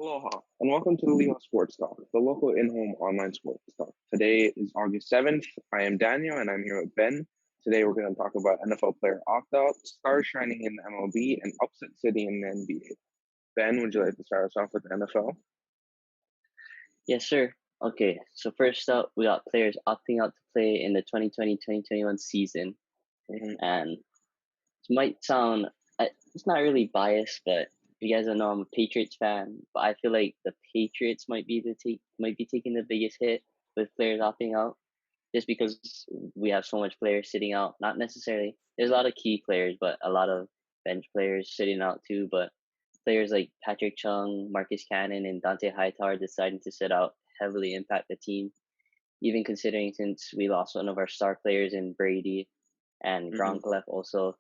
Aloha, and welcome to the Liho Sports Talk, the local in-home online sports talk. Today is August 7th. I am Daniel, and I'm here with Ben. Today we're going to talk about NFL player opt-out, stars shining in the MLB, and upset city in the NBA. Ben, would you like to start us off with the NFL? Yes, sir. Okay, so first up, we got players opting out to play in the 2020-2021 season. And it might sound, it's not really biased, but you guys don't know I'm a Patriots fan, but I feel like the Patriots might be taking the biggest hit with players opting out, just because we have so much players sitting out. Not necessarily. There's a lot of key players, but a lot of bench players sitting out too. But players like Patrick Chung, Marcus Cannon, and Dante Hightower deciding to sit out heavily impact the team. Even considering since we lost one of our star players in Brady and Gronk left also.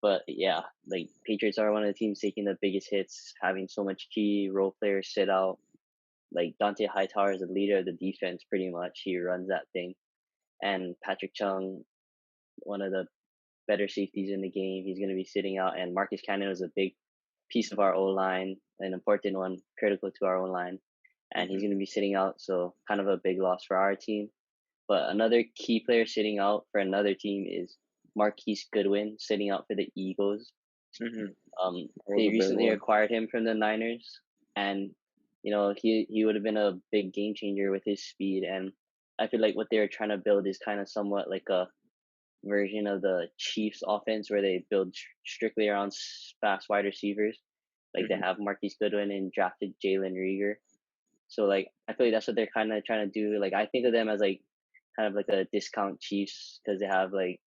But yeah, like Patriots are one of the teams taking the biggest hits, having so much key role players sit out. Like Dante Hightower is the leader of the defense pretty much. He runs that thing. And Patrick Chung, one of the better safeties in the game, he's going to be sitting out. And Marcus Cannon was a big piece of our O line, an important one, critical to our O line, and he's going to be sitting out. So kind of a big loss for our team. But another key player sitting out for another team is Marquis Goodwin sitting out for the Eagles. They recently acquired him from the Niners, and he would have been a big game changer with his speed. And I feel like what they're trying to build is kind of somewhat like a version of the Chiefs offense where they build strictly around fast wide receivers. Like they have Marquis Goodwin and drafted Jalen Rieger. So like I feel like that's what they're kind of trying to do. Like I think of them as like kind of like a discount Chiefs because they have like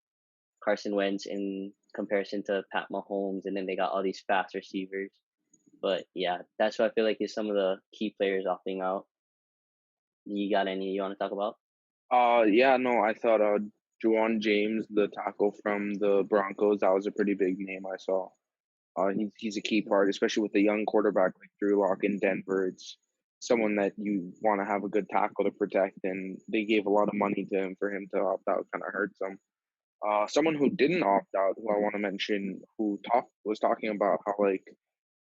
Carson Wentz in comparison to Pat Mahomes, and then they got all these fast receivers. But yeah, that's what I feel like is some of the key players opting out. You got any you want to talk about? I thought Juwan James, the tackle from the Broncos, that was a pretty big name I saw. He's a key part, especially with a young quarterback like Drew Lock in Denver. It's someone that you want to have a good tackle to protect, and they gave a lot of money to him for him to opt out. Kind of hurts him. Someone who didn't opt out, who I want to mention, was talking about how like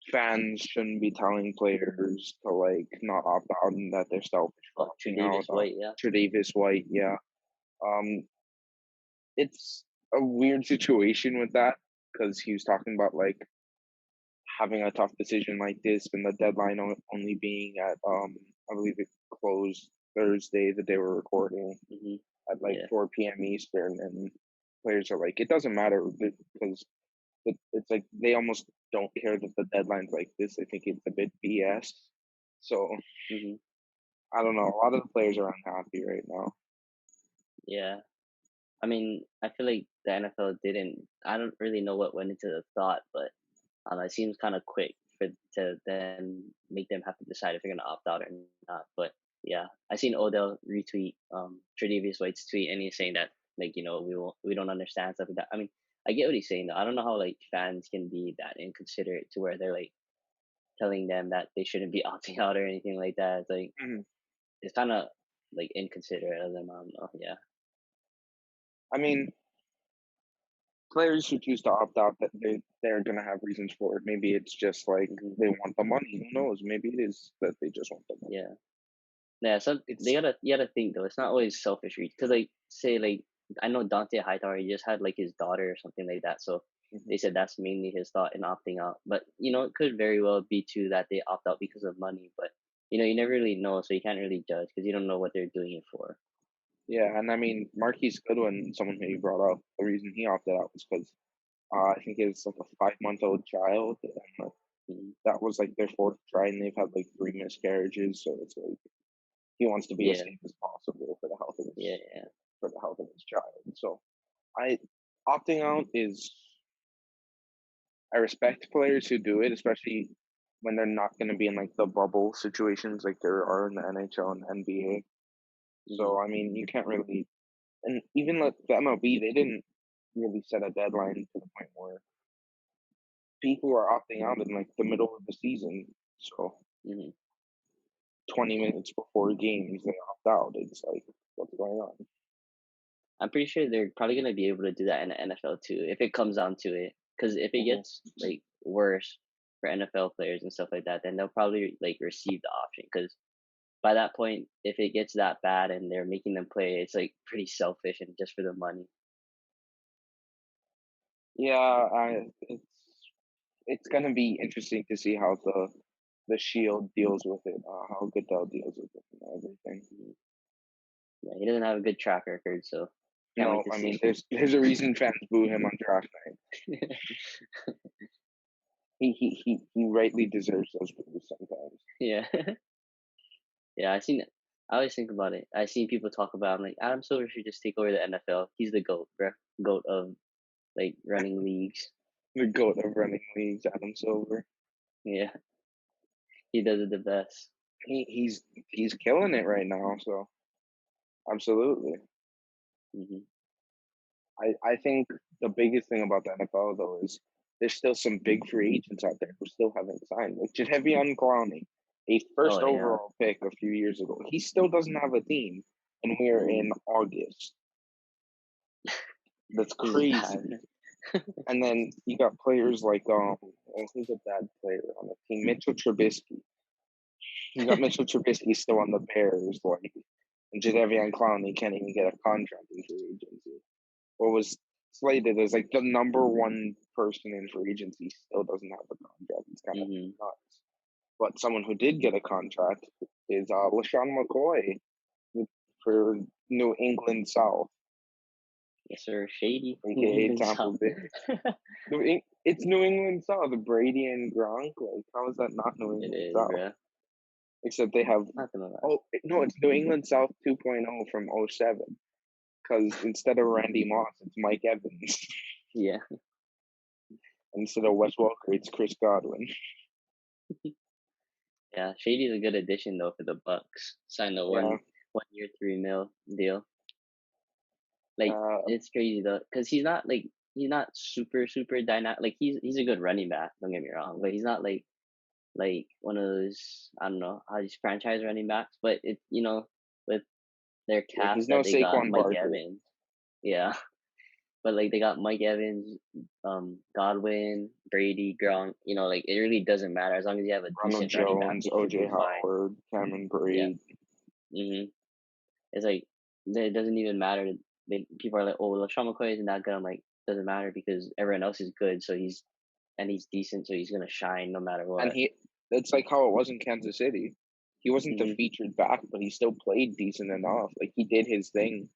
fans shouldn't be telling players to like not opt out and that they're selfish for opting out. White, yeah. Tre'Davious White, yeah. It's a weird situation with that because he was talking about like having a tough decision like this and the deadline only being at I believe it closed Thursday that they were recording at like 4 p.m. Eastern, and players are like, it doesn't matter because it's like they almost don't care that the deadline's like this. I think it's a bit BS. So I don't know. A lot of the players are unhappy right now. Yeah. I mean, I feel like the NFL I don't really know what went into the thought, but it seems kind of quick to then make them have to decide if they're gonna opt out or not. But yeah, I seen Odell retweet Tre'Davious White's tweet, and he's saying that like we don't understand stuff like that. I mean, I get what he's saying though. I don't know how like fans can be that inconsiderate to where they're like telling them that they shouldn't be opting out or anything like that. It's like it's kind of like inconsiderate of them. I don't know. Yeah. I mean, players who choose to opt out, that they're gonna have reasons for it. Maybe it's just like they want the money. Who knows? Maybe it is that they just want the money. Yeah. Yeah, so you gotta think though. It's not always selfish because like say like I know Dante Hightower, he just had like his daughter or something like that. So they said that's mainly his thought in opting out. But it could very well be too that they opt out because of money. But you never really know, so you can't really judge because you don't know what they're doing it for. Yeah, and I mean Marquis Goodwin, someone who you brought up, the reason he opted out was because I think it's like a 5-month-old child, and that was like their fourth try, and they've had like 3 miscarriages. So it's like he wants to be as safe as possible for the health of his child. So opting out is, I respect players who do it, especially when they're not going to be in like the bubble situations like there are in the NHL and NBA. So I mean, you can't really, and even like the MLB, they didn't really set a deadline to the point where people are opting out in like the middle of the season. So 20 minutes before games, they opt out. It's like, what's going on? I'm pretty sure they're probably gonna be able to do that in the NFL too, if it comes down to it. Because if it gets like worse, for NFL players and stuff like that, then they'll probably like receive the option because by that point, if it gets that bad and they're making them play, it's like pretty selfish and just for the money. Yeah, it's gonna be interesting to see how the Shield deals with it, how Goodell deals with it and everything. Yeah, he doesn't have a good track record, so can't No, wait to I mean, see. there's a reason fans boo him on draft night. He rightly deserves those boos sometimes. Yeah. Yeah, I always think about it. I seen people talk about, I'm like, Adam Silver should just take over the NFL. He's the GOAT, bro. GOAT of like running leagues. The goat of running leagues, Adam Silver. Yeah, he does it the best. He's killing it right now. So absolutely, Hmm. I think the biggest thing about the NFL though is there's still some big free agents out there who still haven't signed. Like Jadeveon Clowney, a first Oh yeah, overall pick a few years ago, he still doesn't have a team, and we're in August. That's this is crazy. bad. And then you got players like who's a bad player on the team? Mitchell Trubisky. You got Mitchell Trubisky still on the Bears, like, and Jadeveon Clowney can't even get a contract in free agency. What was slated as like the number one person in free agency still doesn't have a contract. It's kind of nuts. But someone who did get a contract is LaShawn McCoy for New England South, Yes, sir. Shady. aka Tampa Bay. It's New England South. Brady and Gronk. Like, how is that not New It England is, South? bro. Except they have. Not gonna lie. Oh no, it's New England South 2.0 from '07. Because instead of Randy Moss, it's Mike Evans. Yeah. Instead of Wes Welker, it's Chris Godwin. Yeah, Shady's a good addition though for the Bucks. Signed a Yeah. 1 year $3 million deal. Like Uh, it's crazy though, because he's not super dynamic. Like he's a good running back. Don't get me wrong, but he's not like one of those, I don't know how these franchise running backs. But it with their yeah, cast he's no that they got Saquon Mike Barkley. Evans. Yeah, but like they got Mike Evans, Godwin, Brady, Gronk. Like it really doesn't matter as long as you have a Ronald decent running back. Jones, You should OJ be fine. Howard, Cameron Yeah. Braid. It's like it doesn't even matter. People are like, "Oh, LaShawn McCoy isn't that good." I'm like, doesn't matter because everyone else is good, so he's decent, so he's gonna shine no matter what. And it's like how it was in Kansas City. He wasn't the featured back, but he still played decent enough. Like he did his thing.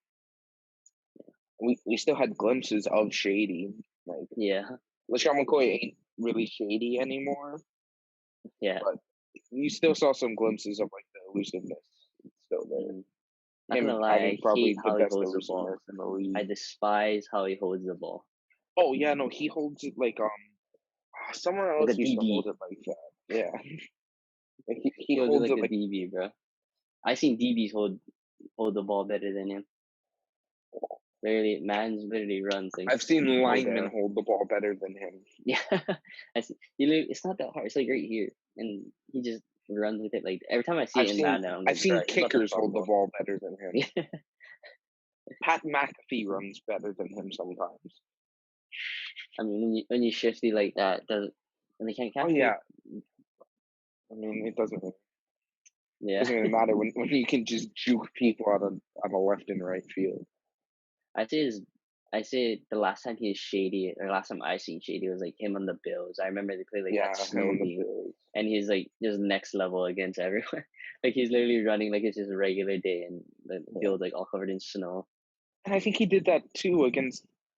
We still had glimpses of Shady. Like Yeah, LaShawn McCoy ain't really shady anymore, yeah. but you still saw some glimpses of like the elusiveness. It's still there. Not Him gonna lie, having I probably hate the how he best holds the ball. elusiveness in the league. I despise how he holds the ball. Oh yeah, no, he holds it like someone else Like a used to DB. hold it like that. Yeah, he He holds holds it it like a DB, bro. I seen DBs hold the ball better than him. Literally, man's literally runs like. I've seen linemen down. hold the ball better than him. Yeah, it's not that hard. It's like right here, and he just runs with it. Like every time I see it in Madden, I'm like, I've seen bro, he's about to kickers hold the fumble. ball better than him. Yeah. Pat McAfee runs better than him sometimes. I mean, when you shifty like that, and they can't catch. Oh yeah. I mean, it doesn't Yeah. really matter when you can just juke people out of left and right field. I say the last time he was shady, or last time I seen shady was like him on the Bills. I remember they played like that snow game, and he's like just next level against everyone. Like he's literally running like it's just a regular day, and the field like all covered in snow. And I think he did that too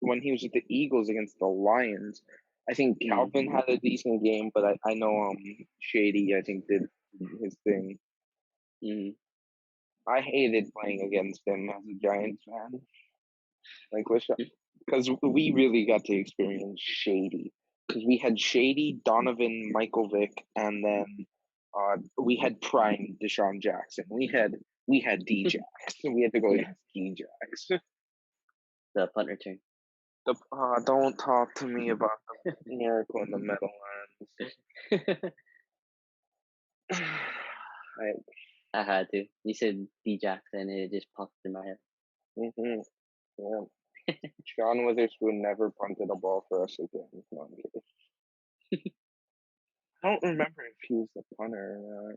when he was with the Eagles against the Lions. I think Calvin had a decent game, but I know Shady I think did his thing. I hated playing against him as a Giants fan. Like, because we really got to experience Shady. Because we had Shady, Donovan, Michael Vick, and then we had prime Deshaun Jackson. We had D-Jax. We had to go against D-Jax. The punt return. Don't talk to me about the miracle in the Meadowlands. I had to. You said D-Jax, and it just popped in my head. Yeah. Sean Witherspoon never punted a ball for us again. No, I'm kidding. I don't remember if he was the punter.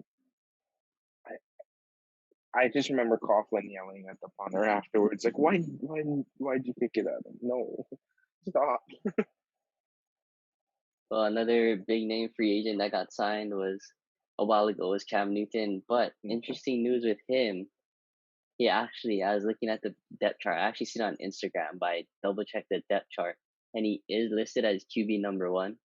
I just remember Coughlin yelling at the punter afterwards, like, why'd you kick it at him? No, stop. Well, another big name free agent that got signed was a while ago was Cam Newton. But interesting news with him, he actually, I was looking at the depth chart. I actually seen it on Instagram, but I double checked the depth chart, and he is listed as QB number one.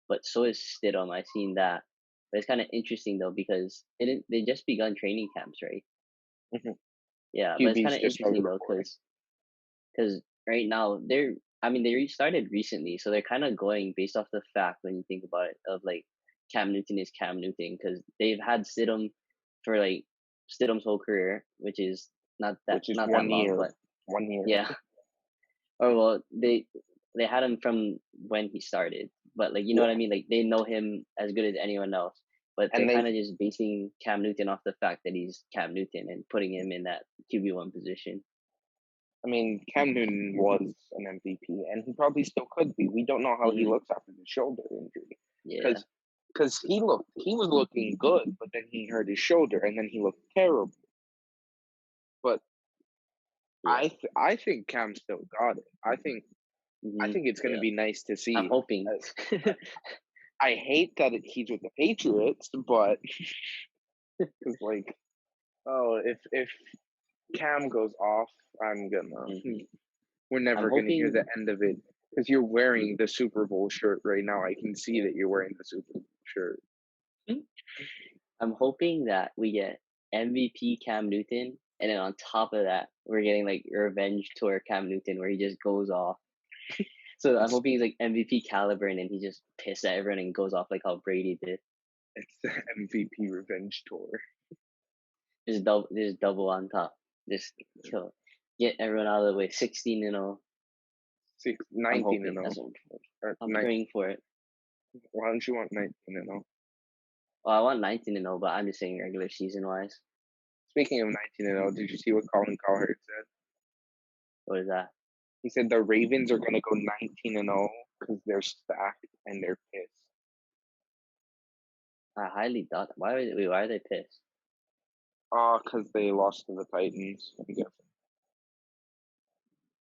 But so is Stidham. I seen that. But it's kind of interesting though because they just begun training camps, right? Mhm. Yeah, but it's kind QB's of just number interesting though four. because right now they restarted recently, so they're kind of going based off the fact when you think about it of like Cam Newton is Cam Newton because they've had Stidham for like Stidham's whole career, which is Which is not that long, but 1 year. yeah. Or well, they had him from when he started, but like you know Yeah, what I mean. Like they know him as good as anyone else, but they're and kind they, of just basing Cam Newton off the fact that he's Cam Newton and putting him in that QB1 position. I mean, Cam Newton was an MVP, and he probably still could be. We don't know how he Hmm. looks after the shoulder injury, Yeah. because he was looking good, but then he hurt his shoulder, and then he looked terrible. But Yeah. I think Cam still got it. I Hmm. think it's going to Yeah. be nice to I'm see. hoping. I hate that he's with the Patriots, but because like, oh, if Cam goes off, I'm gonna. Hmm. We're I'm never gonna hear the hoping. end of it because you're wearing the Super Bowl shirt right now. I can see Yeah. that you're wearing the Super Bowl shirt. I'm hoping that we get MVP Cam Newton, and then on top of that, we're getting like revenge tour Cam Newton, where he just goes off. So I'm It's hoping he's like MVP caliber, and then he just pisses at everyone and goes off like how Brady did. it's the MVP revenge tour. Just double on top, just kill, get everyone out of the way. 16-0. I'm 19 and hoping. 0. Or I'm nine, praying for it. why don't you want 19 and 0? Well, I want 19-0, but I'm just saying regular season wise. Speaking of 19 and 0, did you see what Colin Cowherd said? What is that? He said the Ravens are gonna go 19 and 0 because they're stacked and they're pissed. I highly doubt. Why are they pissed? Because they lost to the Titans. I'm guessing.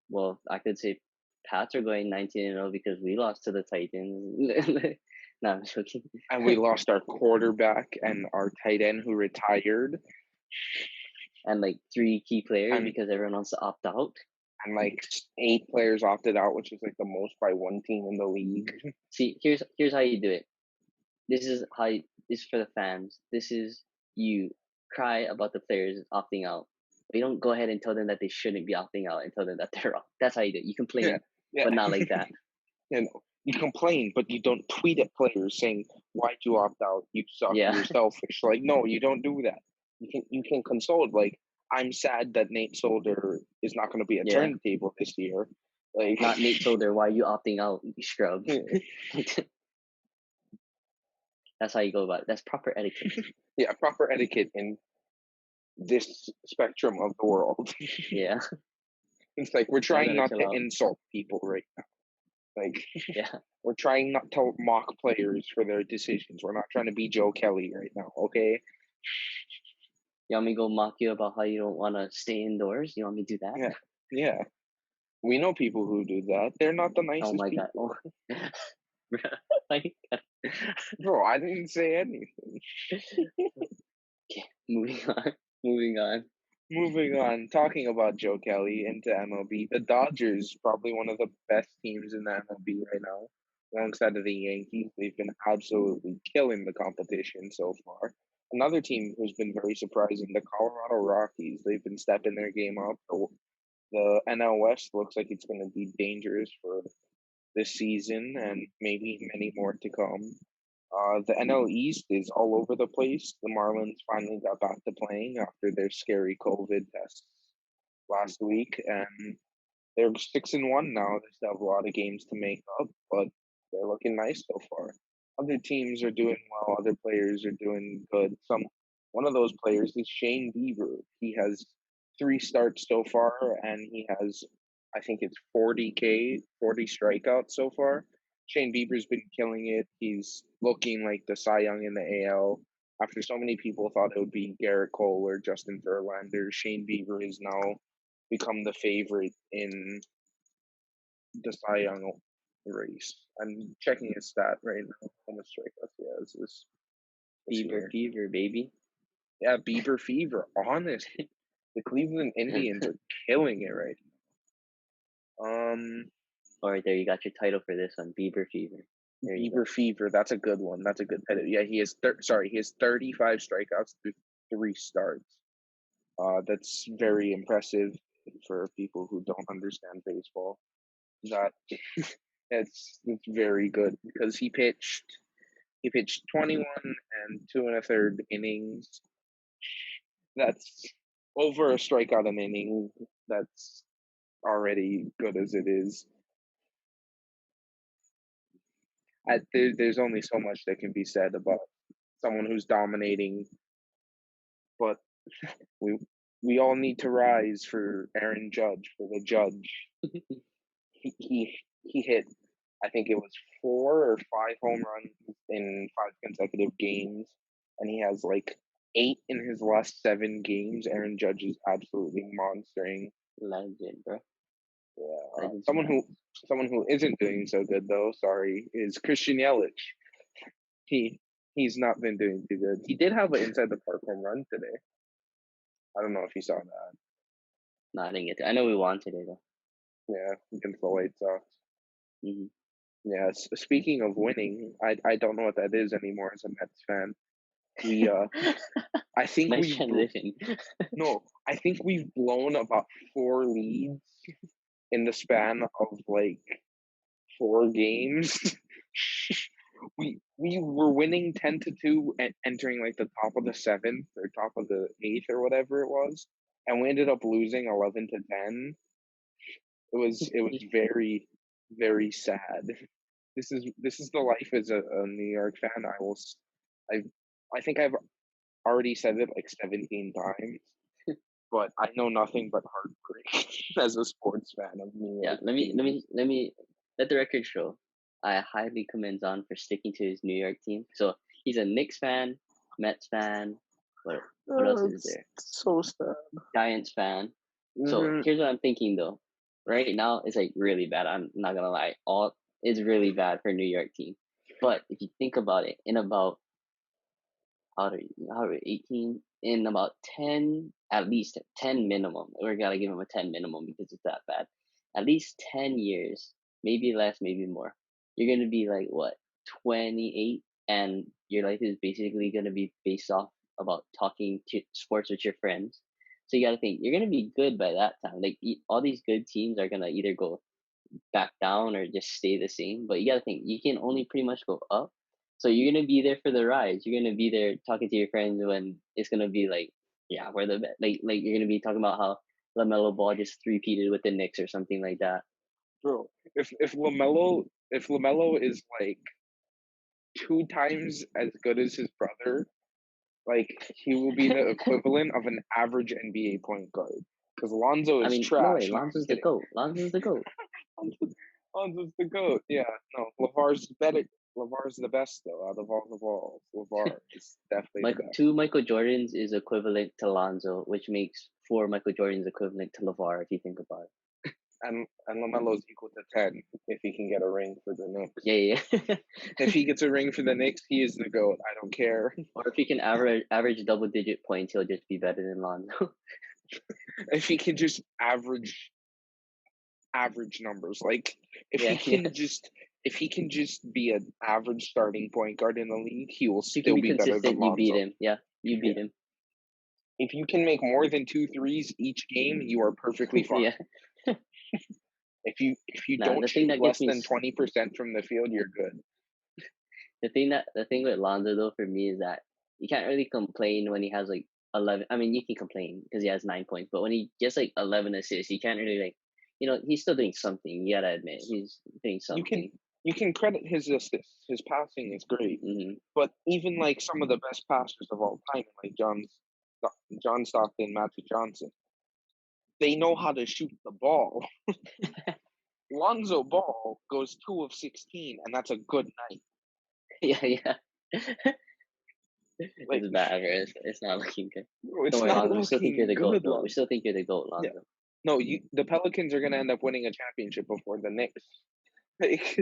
Well, I could say Pats are going 19-0 because we lost to the Titans. No, I'm joking. And we lost our quarterback and our tight end who retired, And like 3 key players and because everyone wants to opt out. and like 8 players opted out, which is like the most by one team in the league. See, here's how you do it. This is for the fans. This is you cry about the players opting out. But you don't go ahead and tell them that they shouldn't be opting out and tell them that they're wrong. That's how you do it. You Yeah, complain, yeah. but not like that. You know, you complain, but you don't tweet at players saying, "Why'd you opt out? You suck. Yeah. You're selfish." Like, no, you don't do that. You can console. Like, I'm sad that Nate Solder is not going to be at Yeah. Turntable this year. Like, Not Nate Solder. Why are you opting out, you scrub? That's how you go about it. That's proper etiquette. yeah, proper etiquette in this spectrum of the world. Yeah. It's like we're Y'all trying gotta not chill to out. insult people right now. Like, Yeah. we're trying not to mock players for their decisions. We're not trying to be Joe Kelly right now, okay? You want me to go mock you about how you don't want to stay indoors? You want me to do that? Yeah, yeah. We know people who do that. They're not the Oh nicest my god. people. Oh. My God. Bro, I didn't say anything. Okay, moving on. Moving on. Moving on, talking about Joe Kelly into MLB, the Dodgers, probably one of the best teams in the MLB right now, alongside of the Yankees. They've been absolutely killing the competition so far. Another team who's been very surprising, the Colorado Rockies. They've been stepping their game up. The NL West looks like it's going to be dangerous for this season and maybe many more to come. The NL East is all over the place. The Marlins finally got back to playing after their scary COVID tests last week, and they're 6-1 now. They still have a lot of games to make up, but they're looking nice so far. Other teams are doing well. Other players are doing good. One of those players is Shane Bieber. He has 3 starts so far, and he has, I think it's 40 strikeouts so far. Shane Bieber's been killing it. He's looking like the Cy Young in the AL. After so many people thought it would be Garrett Cole or Justin Verlander, Shane Bieber has now become the favorite in the Cy Young race. I'm checking his stat right now. How much strikeouts he has this Bieber fever, baby. Yeah, Bieber fever. Honest, the Cleveland Indians are killing it right now. All right, there you got your title for this one, Bieber fever. There you Bieber fever. That's a good one. That's a good title. Yeah, he has 35 strikeouts through 3 starts. That's very impressive for people who don't understand baseball. That it's very good because he pitched 21 and 2 1/3 innings. That's over a strikeout an inning. That's already good as it is. There's only so much that can be said about someone who's dominating, but we all need to rise for Aaron Judge, for the Judge. he hit, I think it was 4 or 5 home runs in 5 consecutive games, and he has like 8 in his last 7 games. Aaron Judge is absolutely monstering. Legend, bro. Yeah. Someone who isn't doing so good though, sorry, is Christian Yelich. He's not been doing too good. He did have an inside the park home run today. I don't know if you saw that. No, I didn't get to. I know we won today though. Yeah, against the White Sox. Mm-hmm. Yeah. Speaking of winning, I don't know what that is anymore as a Mets fan. We I think nice transition. I think we've blown about 4 leads in the span of like 4 games. we were winning 10-2 and entering like the top of the 7th or top of the 8th or whatever it was, and we ended up losing 11-10. It was very, very sad. This is the life as a New York fan. I think I've already said it like 17 times, but I know nothing but heartbreak as a sports fan of New York. Yeah, let me let the record show. I highly commend Zon for sticking to his New York team. So he's a Knicks fan, Mets fan. What else is there? So sad. Giants fan. So here's what I'm thinking though. Right now it's like really bad. I'm not gonna lie. It's really bad for New York team. But if you think about it, in about how are 18 in about 10, at least 10 minimum. We're gotta give him a 10 minimum because it's that bad. At least 10 years, maybe less, maybe more. You're gonna be like what 28, and your life is basically gonna be based off about talking to sports with your friends. So you gotta think you're gonna be good by that time. Like all these good teams are gonna either go back down or just stay the same. But you gotta think you can only pretty much go up. So you're gonna be there for the rise. You're gonna be there talking to your friends when it's gonna be like, yeah, we're the best. Like you're gonna be talking about how LaMelo Ball just three-peated with the Knicks or something like that. Bro, if LaMelo is like 2 times as good as his brother, like he will be the equivalent of an average NBA point guard. Because Lonzo is trash. No way, Lonzo's the GOAT. Lonzo's the GOAT. Lonzo's the GOAT. Yeah, no, LeVar's better. LeVar's the best though out of all the balls. LeVar is definitely the best. 2 Michael Jordans is equivalent to Lonzo, which makes 4 Michael Jordans equivalent to LeVar if you think about it. And LaMelo's equal to 10 if he can get a ring for the Knicks. Yeah. If he gets a ring for the Knicks, he is the GOAT. I don't care. Or if he can average double-digit points, he'll just be better than Lonzo. If he can just average numbers, like if he can just be an average starting point guard in the league, he will still be better than Lonzo. You beat him. Yeah, you beat him. If you can make more than 2 threes each game, you are perfectly fine. Yeah. If you don't shoot less than 20% from the field, you're good. The thing with Lonzo though for me is that you can't really complain when he has like 11. I mean, you can complain because he has 9 points, but when he gets like 11 assists, you can't really like, he's still doing something. You gotta admit, he's doing something. You can credit his assists. His passing is great, but even like some of the best passers of all time, like John Stockton, Magic Johnson, they know how to shoot the ball. Lonzo Ball goes 2 of 16, and that's a good night. Yeah. Like, It's bad, bro. It's not looking good. it's Don't worry, not Lonzo. We still think you're looking the GOAT, good, though. We Lonzo. still think you're the GOAT, Lonzo. No, the Pelicans are gonna end up winning a championship before the Knicks. Like,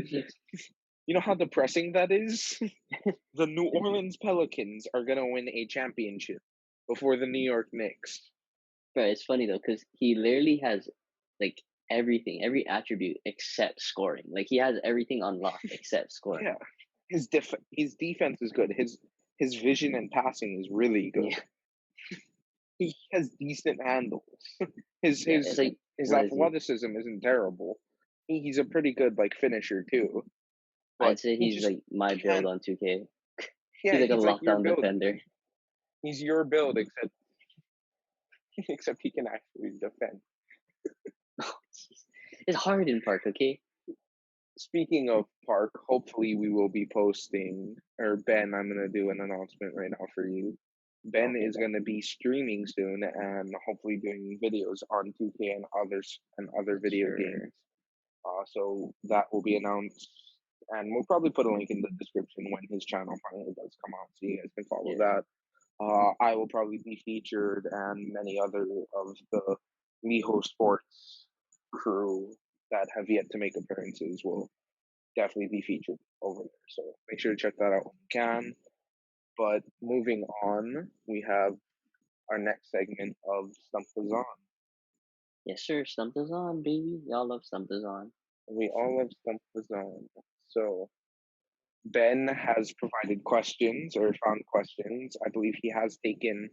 you know how depressing that is? The New Orleans Pelicans are gonna win a championship before the New York Knicks. Bro, it's funny though, because he literally has like everything, every attribute except scoring. Like he has everything unlocked except scoring. Yeah, his defense is good. His vision and passing is really good. Yeah. He has decent handles. His It's like, his what is he? athleticism isn't terrible. He's a pretty good like finisher too. But I'd say he he's just like my build can't. on 2K. Yeah, He's like a he's like your lockdown build. defender. He's your build, except he can actually defend. Oh, jeez. It's hard in Park, okay? Speaking of Park, hopefully we will be posting, or Ben, I'm going to do an announcement right now for you. Ben Okay, is going to be streaming soon and hopefully doing videos on 2K and other video sure. games. So that will be announced, and we'll probably put a link in the description when his channel finally does come out, so you guys can follow that. I will probably be featured, and many other of the Liho Sports crew that have yet to make appearances will definitely be featured over there. So make sure to check that out when you can. But moving on, we have our next segment of Stump Us On. Yes, sir. Stump us on, baby. Y'all love Stump us on. We all love Stump Us On. So Ben has provided questions or found questions. I believe he has taken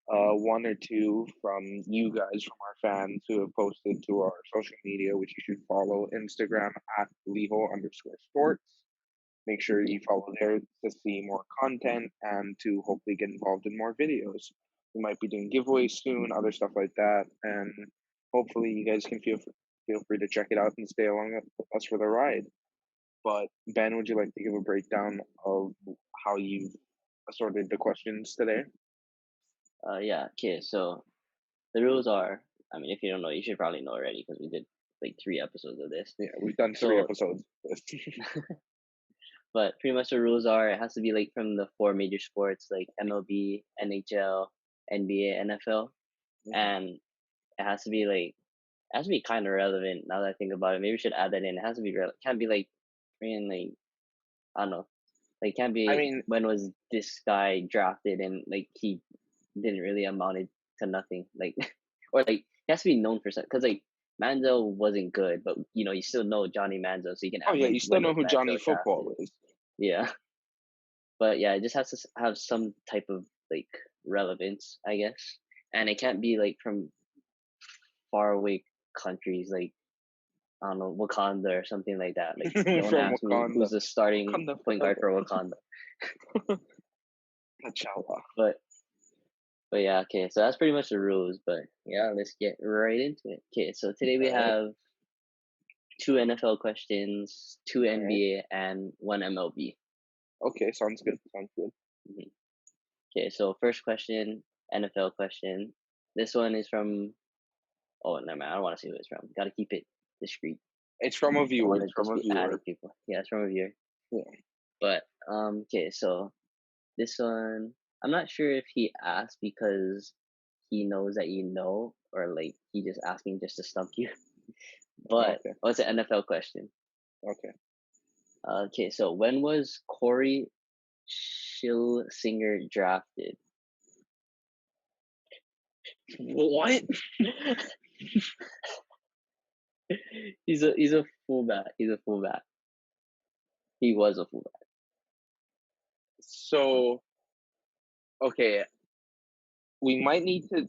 one or two from you guys, from our fans who have posted to our social media, which you should follow Instagram at Liho_sports. Make sure you follow there to see more content and to hopefully get involved in more videos. We might be doing giveaways soon, other stuff like that, and hopefully you guys can feel free to check it out and stay along with us for the ride. But Ben, would you like to give a breakdown of how you've assorted the questions today? Yeah. Okay. So the rules are. I mean, if you don't know, you should probably know already because we did like 3 episodes of this. Yeah, we've done 3 episodes. But pretty much the rules are it has to be like from the 4 major sports like MLB, NHL, NBA, NFL, and it has to be kind of relevant. Now that I think about it, maybe we should add that in. It has to be relevant. Can't be like, like I don't know, like can't be. I mean, when was this guy drafted and like he didn't really amounted to nothing, like or like he has to be known for something because like Manzo wasn't good, but you still know Johnny Manzo, so you can. oh yeah, you still know who Johnny Football is. Yeah, but yeah, it just has to have some type of like relevance, I guess, and it can't be like from far away countries, like I don't know, Wakanda or something like that. Like don't ask me who's the starting point guard for Wakanda. But yeah, okay, so that's pretty much the rules. But yeah, let's get right into it. Okay, so today we have 2 NFL questions, 2 NBA, and 1 MLB. Okay, sounds good. Mm-hmm. Okay, so first question, NFL question. This one is from. Oh, no, man, I don't want to see who it's from. Got to keep it discreet. It's from a viewer. It's from a viewer. People. Yeah, it's from a viewer. Yeah. But okay, so this one, I'm not sure if he asked because he knows that you know, or like he just asking just to stump you. But it's an NFL question. Okay. Okay, so when was Corey Schilsinger drafted? What? He's a fullback. He's a fullback. He was a fullback. So, okay, we might need to.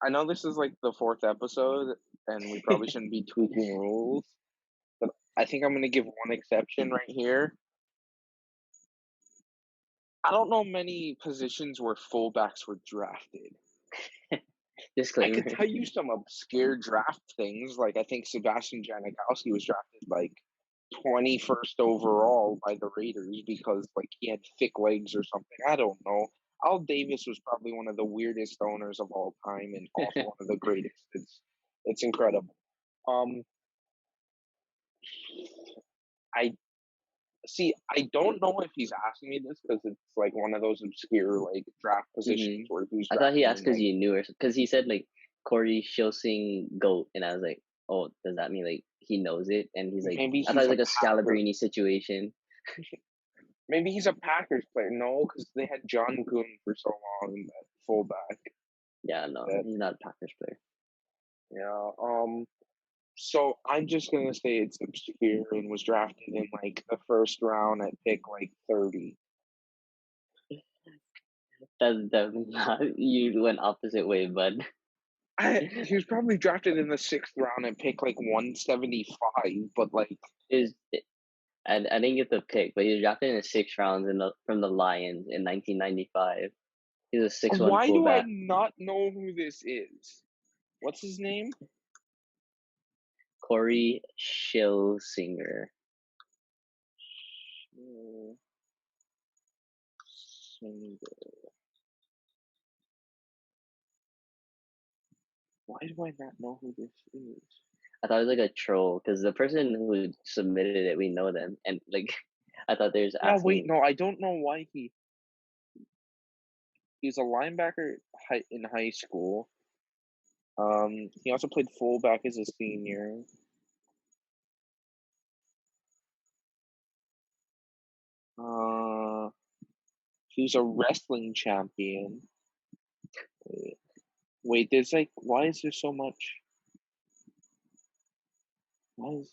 I know this is like the 4th episode, and we probably shouldn't be tweaking rules, but I think I'm going to give one exception right here. I don't know many positions where fullbacks were drafted. Disclaimer. I could tell you some obscure draft things. Like I think Sebastian Janikowski was drafted like 21st overall by the Raiders because like he had thick legs or something. I don't know. Al Davis was probably one of the weirdest owners of all time and also one of the greatest. It's incredible. I see. I don't know if he's asking me this because it's like one of those obscure like draft positions where who's I thought he drafted asked in because like you knew or because he said like Corey Shilsing GOAT, and I was like, oh, does that mean like he knows it? And he's like, maybe I thought he's it a was like a Packer. Scalabrini situation. Maybe he's a Packers player. No, because they had John Goon for so long at fullback. Yeah, no, That he's not a Packers player. yeah. So I'm just gonna say it's obscure and was drafted in like the first round at pick like 30. That's definitely not. You went opposite way, bud. He was probably drafted in the 6th round at pick like 175, but like Is I didn't get the pick, but he was drafted in the 6th rounds from the Lions in 1995. He's a 6'1" why do I fullback. not know who this is? What's his name? Corey Schilsinger. Why do I not know who this is? I thought it was like a troll because the person who submitted it, we know them, and like I thought they was Yeah, wait, asking. no, I don't know why he's a linebacker in high school. He also played fullback as a senior. He was a wrestling champion. Wait, there's like, why is there so much? Why is?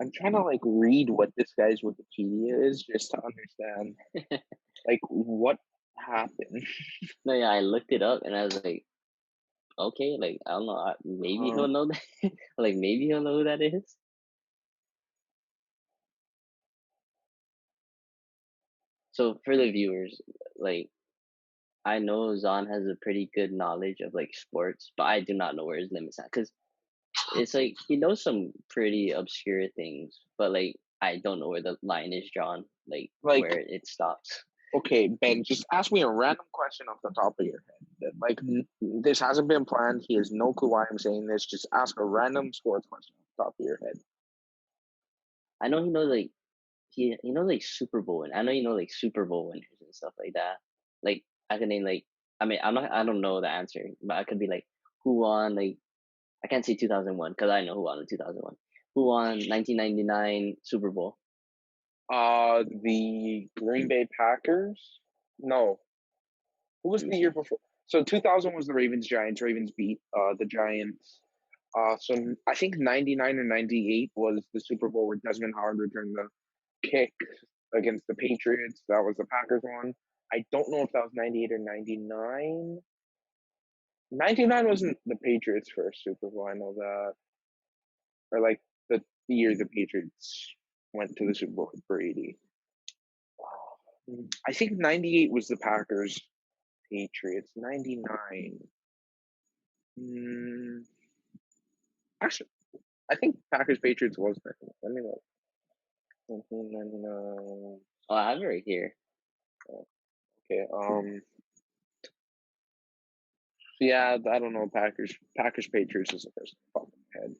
I'm trying to like read what this guy's Wikipedia is just to understand like what happened. No, yeah, I looked it up and I was like, okay, like I don't know, maybe he'll know that. Like maybe he'll know who that is. So for the viewers, like I know Zahn has a pretty good knowledge of like sports, but I do not know where his limits at because it's like he knows some pretty obscure things, but like I don't know where the line is drawn, like Like, where it stops. okay, Ben, just ask me a random question off the top of your head. Like, this hasn't been planned. He has no clue why I'm saying this. Just ask a random sports question off the top of your head. I know he knows like he knows like Super Bowl, and I know you know like Super Bowl winners and stuff like that. Like I can name like I don't know the answer, but I could be like who won like I can't say 2001 because I know who won in 2001. Who won 1999 Super Bowl? The Green Bay Packers? No. Who was the year before? So 2000 was the Ravens Giants. Ravens beat the Giants. So I think 99 or 98 was the Super Bowl where Desmond Howard returned the kick against the Patriots. That was the Packers one. I don't know if that was 98 or 99. 99 wasn't the Patriots' first Super Bowl. I know that. Or like the year the Patriots went to the Super Bowl with Brady. I think 98 was the Packers Patriots. 99. Actually, I think Packers Patriots was. Let me look. 1999. Oh, I have it right here. Okay. Yeah, I don't know. Packers Patriots is the first thing off my head.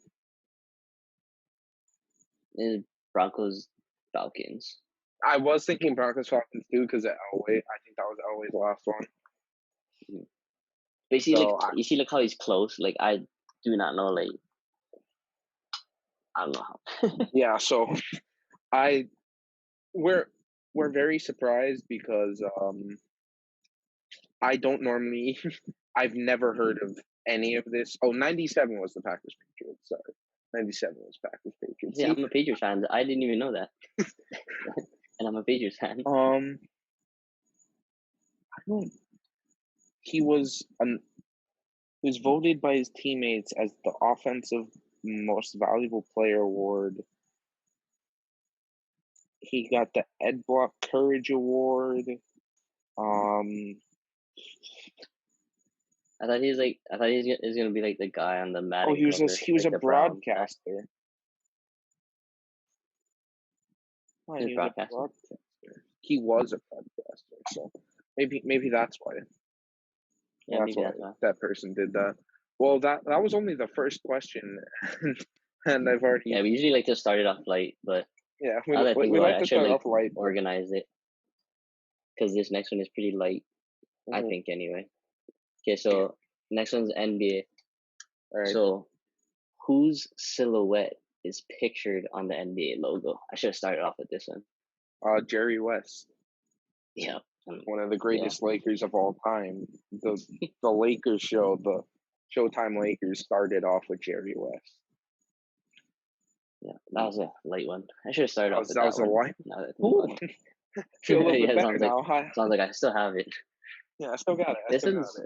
It's Broncos Falcons. I was thinking Broncos Falcons too because of Elway. I think that was Elway's last one. But you see, So you see, look how he's close. Like I do not know. Like I don't know how. yeah, so we're very surprised because I don't normally I've never heard of any of this. Oh, 97 was the Packers Patriots. Sorry. 97 was Packers Patriots. Yeah, I'm a Patriots fan. I didn't even know that. And I'm a Patriots fan. I don't. He was voted by his teammates as the offensive most valuable player award. He got the Ed Block Courage Award. I thought he was gonna be like the guy on the Madden he was cover, he was like a the brown guy. broadcaster. Oh, He was he was a broadcasting. broadcaster. He was a broadcaster, so maybe that's why. Yeah, That's maybe why that's why. that person did that. Well, that was only the first question, and I've already. Yeah, we usually like to start it off light, but Yeah, now that I think we about like it, I to should start like off light. organize it because this next one is pretty light. I Mhm. think anyway. Okay, so next one's NBA. All right. So whose silhouette is pictured on the NBA logo? I should have started off with this one. Jerry West, Yeah. one of the greatest Lakers of all time. The Lakers show, the Showtime Lakers, started off with Jerry West. Yeah, that was a light one. I should have started off with That that was a one. light. Now that I think Ooh, about it. feel a little bit Yeah, better now. sounds like I still have it. Yeah, I still got it. This one's,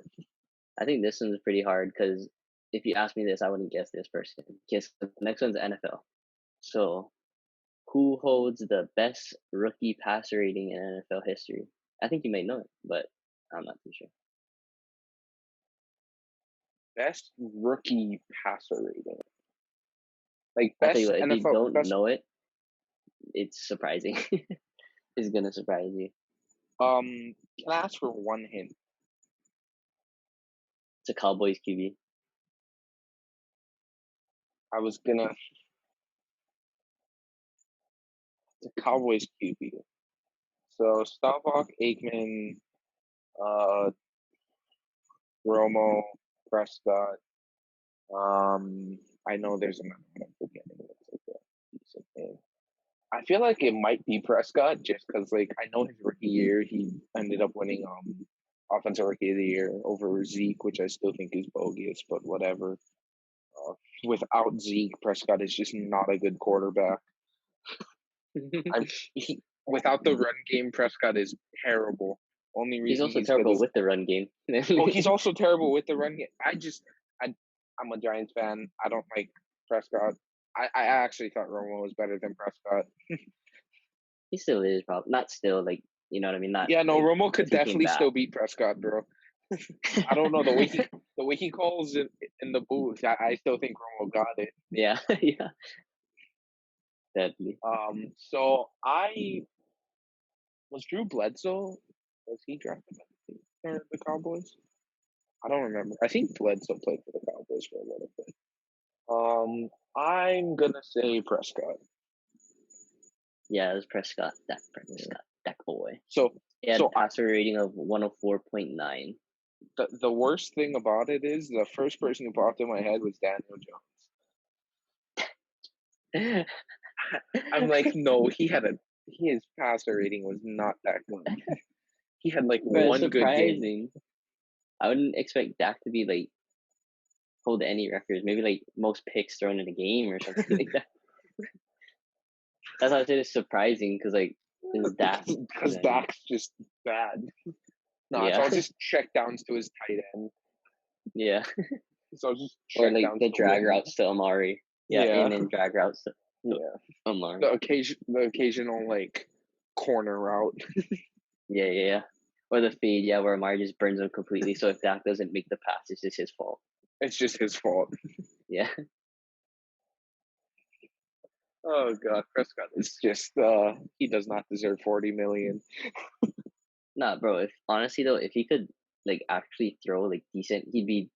I think this one's pretty hard because if you ask me this, I wouldn't guess this person. Guess the next one's NFL. So, who holds the best rookie passer rating in NFL history? I think you may know it, but I'm not too sure. Best rookie passer rating. Like I'll tell you best what, if you NFL. don't know it, it's surprising. It's gonna surprise you. Can I ask for one hint? It's a Cowboys QB. I was gonna. The Cowboys QB. So Staubach, Aikman, Romo, Prescott. I know there's another one I'm forgetting. It's like a decent name. I feel like it might be Prescott just because, like, I know his rookie year he ended up winning offensive rookie of the year over Zeke, which I still think is bogus, but whatever. Without Zeke, Prescott is just not a good quarterback. Without the run game, Prescott is terrible. Only reason he's also terrible with the run game. Oh, he's also terrible with the run game. I'm a Giants fan. I don't like Prescott. I actually thought Romo was better than Prescott. He still is, probably not still, like, you know what I mean. Not Yeah, no, like, Romo could definitely still beat Prescott, bro. I don't know the way he calls in the booth. I still think Romo got it. Yeah, yeah, definitely. So was Drew Bledsoe. Was he drafted by the Cowboys? I don't remember. I think Bledsoe played for the Cowboys for a little bit. I'm gonna say Prescott. Yeah, it was Prescott. Dak boy. So he had a passer rating of 104.9. The worst thing about it is the first person who popped in my head was Daniel Jones. I'm like, no, his passer rating was not that good. He had like one good game. I wouldn't expect Dak to be like hold any records. Maybe like most picks thrown in a game or something like that. That's why I said it's surprising because like it's Dak. Because Dak's just bad. No, it's all just checkdowns to his tight end. Yeah. So just or like the drag routes to Amari. Yeah, and then drag routes to Amari. The occasional like corner route. Yeah. Or the fade, where Amari just burns him completely. So if Dak doesn't make the pass, it's just his fault. It's just his fault. Yeah. Oh God, Prescott is just he does not deserve $40 million. Nah, bro. Honestly though, if he could like actually throw like decent, he'd be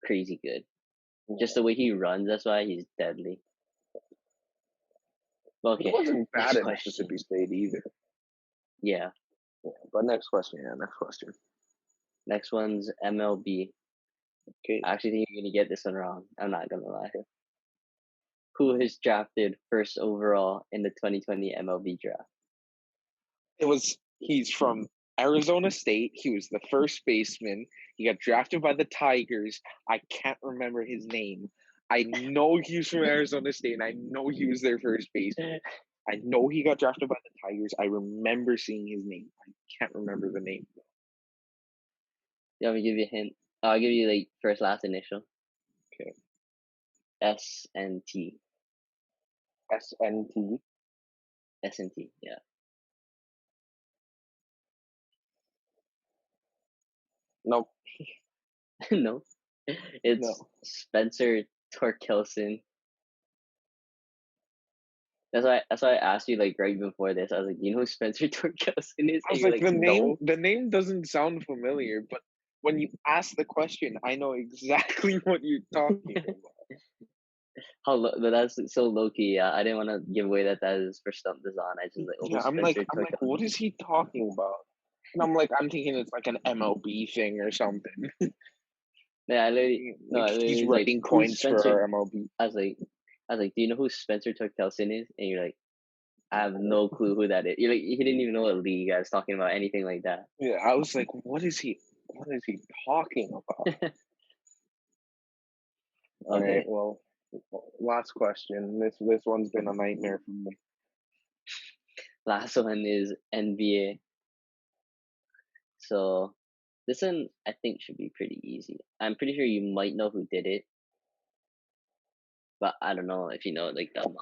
crazy good. Just the way he runs, that's why he's deadly. Okay. He wasn't bad at Mississippi State either. Yeah. But next question. Next one's MLB. Okay. I actually think you're gonna get this one wrong. I'm not gonna lie. Who has drafted first overall in the 2020 MLB draft? He's from Arizona State. He was the first baseman. He got drafted by the Tigers. I can't remember his name. I know he's from Arizona State, and I know he was their first baseman. I know he got drafted by the Tigers. I remember seeing his name. I can't remember the name. You want me to give you a hint? I'll give you like first, last, initial. Okay. S&T. S&T? S&T, yeah. Nope. No. It's Spencer Torkelson. That's why I asked you like right before this. I was like, you know who Spencer Torkelson is? I was like, the name doesn't sound familiar, but when you ask the question, I know exactly what you're talking about. But that's so low key. Yeah, I didn't want to give away that is for Stump Design. I just like, Yeah, I'm Spencer like, took what is he talking about? And I'm thinking it's like an MLB thing or something. Yeah, I Like he's literally like, writing who's points Spencer? for MLB. I was like, do you know who Spencer Telson is? And you're like, I have no clue who that is. You're like, he didn't even know what league I was talking about, anything like that. Yeah, I was like, what is he talking about? All Okay. right, well, last question. This one's been a nightmare for me. Last one is NBA. So this one I think should be pretty easy. I'm pretty sure you might know who did it, but I don't know if you know like the amount.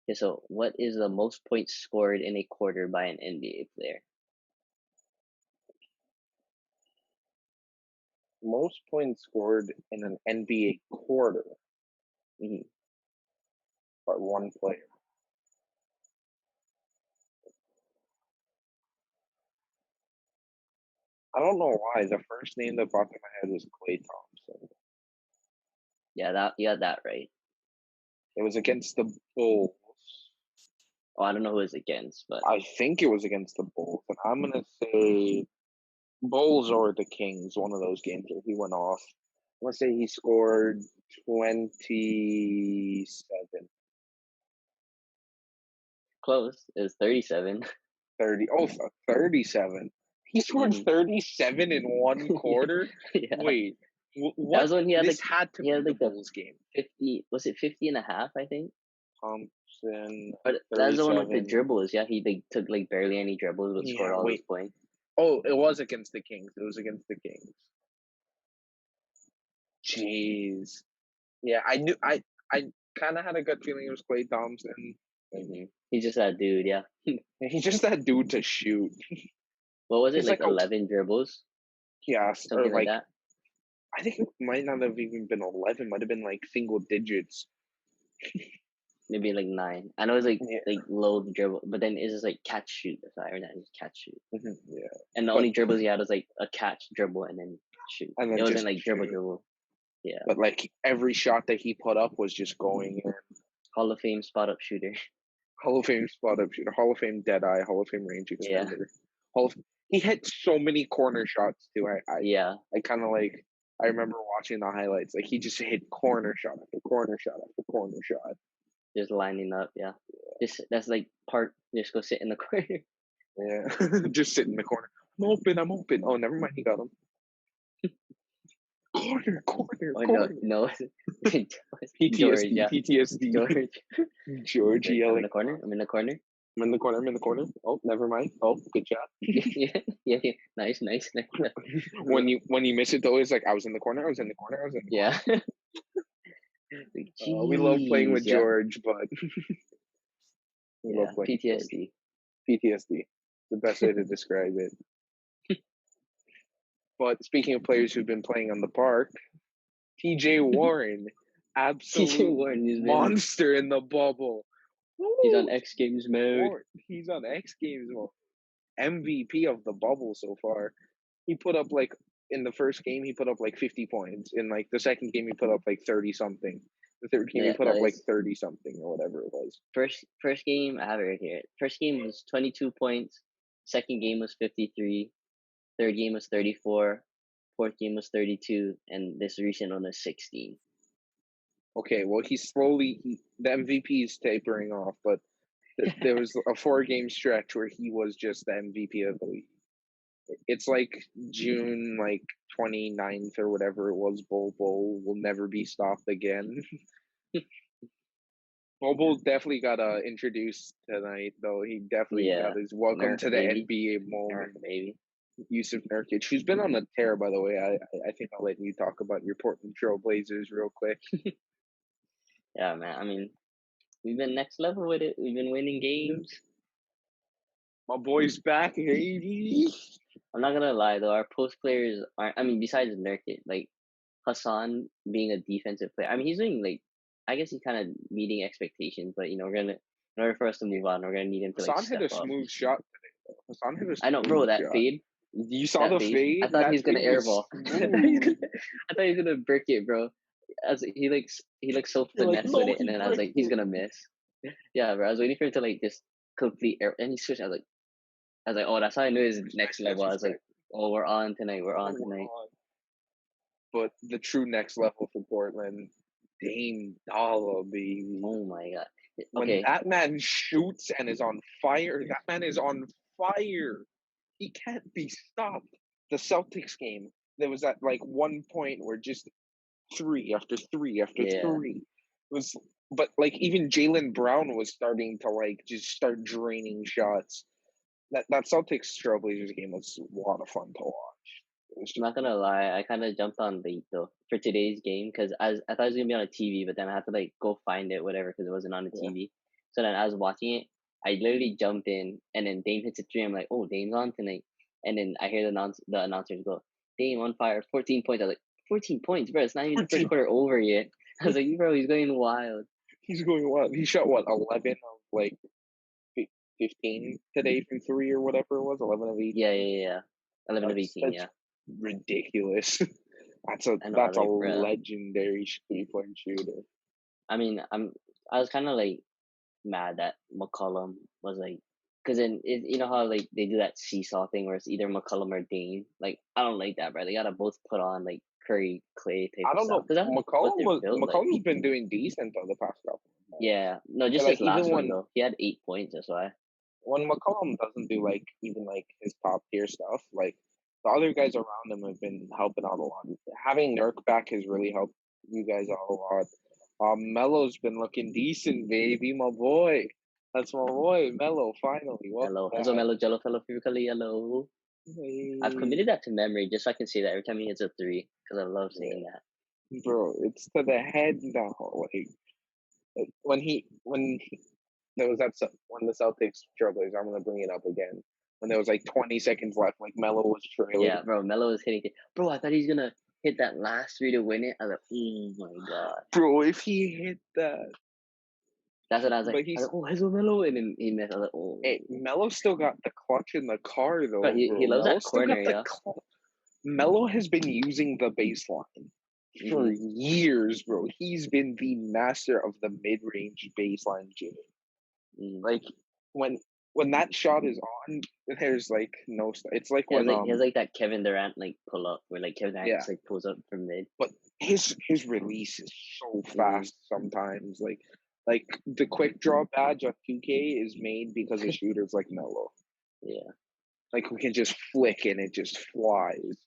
Okay, so what is the most points scored in a quarter by an NBA player? Most points scored in an NBA quarter Mm-hmm. by one player. I don't know why. The first name that popped in my head was Klay Thompson. Yeah, you got that right. It was against the Bulls. Oh, I don't know who it's against, but I think it was against the Bulls, and I'm gonna say Bulls or the Kings. One of those games where he went off. I'm gonna say he scored 27. close. It was 37. 30. Oh, 37. He scored 37 in one quarter? Yeah. Wait, That what? was when he had This like had to he be had the like the Bulls game. 50. Was it 50 and a half? I think. Thompson, But that's the one with the 37. dribbles. Yeah, he like took like barely any dribbles, but scored all those points. Oh, it was against the Kings. It was against the Kings. Jeez. Yeah, I knew. I kind of had a gut feeling it was Klay Thompson. Mm-hmm. He's just that dude. Yeah. He's just that dude to shoot. What was it? He's Like like 11 dribbles? yeah, or Something like that. I think it might not have even been 11. Might have been like single digits. Maybe like 9. I know it's like Yeah. like low dribble, but then it's just like catch shoot. Sorry, not just catch shoot. Mm-hmm, yeah. And the only dribbles he had was like a catch, dribble, and then shoot. And then it wasn't just like shoot. dribble. Yeah. But like every shot that he put up was just going in. Hall of Fame spot up shooter. Hall of Fame spot up shooter. Hall of Fame dead eye. Hall of Fame range extender. Yeah. He hit so many corner shots too. I kind of like. I remember watching the highlights. Like he just hit corner shot after corner shot after corner shot. Just lining up, yeah. That's like part. Just go sit in the corner. Yeah, just sit in the corner. I'm open. Oh, never mind. He got him. Corner. Oh, no. PTSD. George, yeah. PTSD. George I'm yelling. in the corner. I'm in the corner. I'm in the corner. Oh, never mind. Oh, good job. yeah. Nice. When you miss it though, it's like I was in the corner. Yeah. We love playing with George, but we love playing PTSD. PTSD. The best way to describe it. But speaking of players who've been playing on the park, TJ Warren, absolute monster in the bubble. He's on X Games mode. He's on X Games mode. MVP of the bubble so far. He put up like in the first game, he put up like 50 points. In like the second game, he put up like 30 something. The third game, he put up like 30 something or whatever it was. First game, I have it right here. First game was 22 points. Second game was 53. Third game was 34. Fourth game was 32, and this recent one was 16. Okay, well, the MVP is tapering off, but there was a 4-game stretch where he was just the MVP of the league. It's like June 29th or whatever it was. Bol will never be stopped again. Bol definitely got introduced tonight, though. He definitely got his welcome to the NBA moment. Maybe. Yusuf Nurkic, who's been on a tear, by the way. I think I'll let you talk about your Portland Trail Blazers real quick. Yeah, man. I mean, we've been next level with it. We've been winning games. My boy's back, baby. I'm not gonna lie though, our post players aren't. I mean, besides Nurkic, like Hassan being a defensive player. I mean, he's doing I guess he's kind of meeting expectations. But we're gonna, in order for us to move on, we're gonna need him to Hassan step hit a up. smooth shot today. Hassan hit a smooth I know, bro. That shot. fade. You saw the fade. fade? I thought That he's gonna fade was airball. smooth. I thought he was gonna brick it, bro. As he looks so You're like, finesse with no, it, and he then I was bricked like, he's it. gonna miss. Yeah, bro. I was waiting for him to like just complete air, and he switched. I was like, oh, that's how I knew his next Respect, level. that's I was like, respect. oh, we're on tonight. We're on We're tonight. on. But the true next level for Portland, Dame Dollar, baby. Oh my god. When Okay. that man shoots and is on fire, that man is on fire. He can't be stopped. The Celtics game, there was that like one point where just three after three after Yeah. three. It was, but like even Jalen Brown was starting to like just start draining shots. That Celtics Trailblazers game was a lot of fun to watch. It was I'm just not gonna lie. I kind of jumped on late though for today's game because I thought it was gonna be on a TV, but then I had to like go find it, whatever, because it wasn't on the yeah. TV. So then I was watching it. I literally jumped in, and then Dame hits a three. I'm like, oh, Dame's on tonight. And then I hear the announcers go, Dame on fire, 14 points. I was like, 14 points, bro. It's not even the first 14. quarter over yet. I was like, bro, he's going wild. He's going wild. He shot what 11 of like 15 today from three or whatever it was. 11 of 18. Yeah. 11 of 18. That's Yeah, ridiculous. I know. I That's was a like, bro. legendary 3-point shooter. I mean, I was kind of like mad that McCollum was like, because then you know how like they do that seesaw thing where it's either McCollum or Dane. Like I don't like that, bro. They gotta both put on like Curry Clay type I of don't stuff know. because that's what they're built like. McCollum's been doing decent though the past couple of months. Yeah, no, just But his like even last one though. He had 8 points. That's why. when McCollum doesn't do like even like his top tier stuff, like the other guys around him have been helping out a lot. Having Nurk back has really helped you guys out a lot. Melo's been looking decent, baby, my boy. That's my boy, Melo. Finally, welcome Hello, back. Hazo Melo Jello Fellow Physically Hello. I've committed that to memory just so I can say that every time he hits a three because I love saying that. Bro, it's to the head now. Like when there was when the Celtics Trailblazers, I'm gonna bring it up again. When there was like 20 seconds left, like Melo was trailing. Yeah, bro, Melo was hitting it. Bro, I thought he's gonna hit that last three to win it. I was like, oh my god. Bro, if he hit that, That's what I was but like. I was like, oh, Hazel Melo, and then he missed. I was like, oh. hey, Melo still got the clutch in the car though, Bro, he loves Melo that still corner, got the yeah. clutch. Melo has been using the baseline for years, bro. He's been the master of the mid-range baseline jam. Like when that shot is on, there's like no. It's like when he has like that Kevin Durant like pull up where like Kevin Durant yeah, just like pulls up from mid. but his release is so fast sometimes. Like the quick draw badge of 2K is made because of shooters like Melo. Yeah, like we can just flick and it just flies.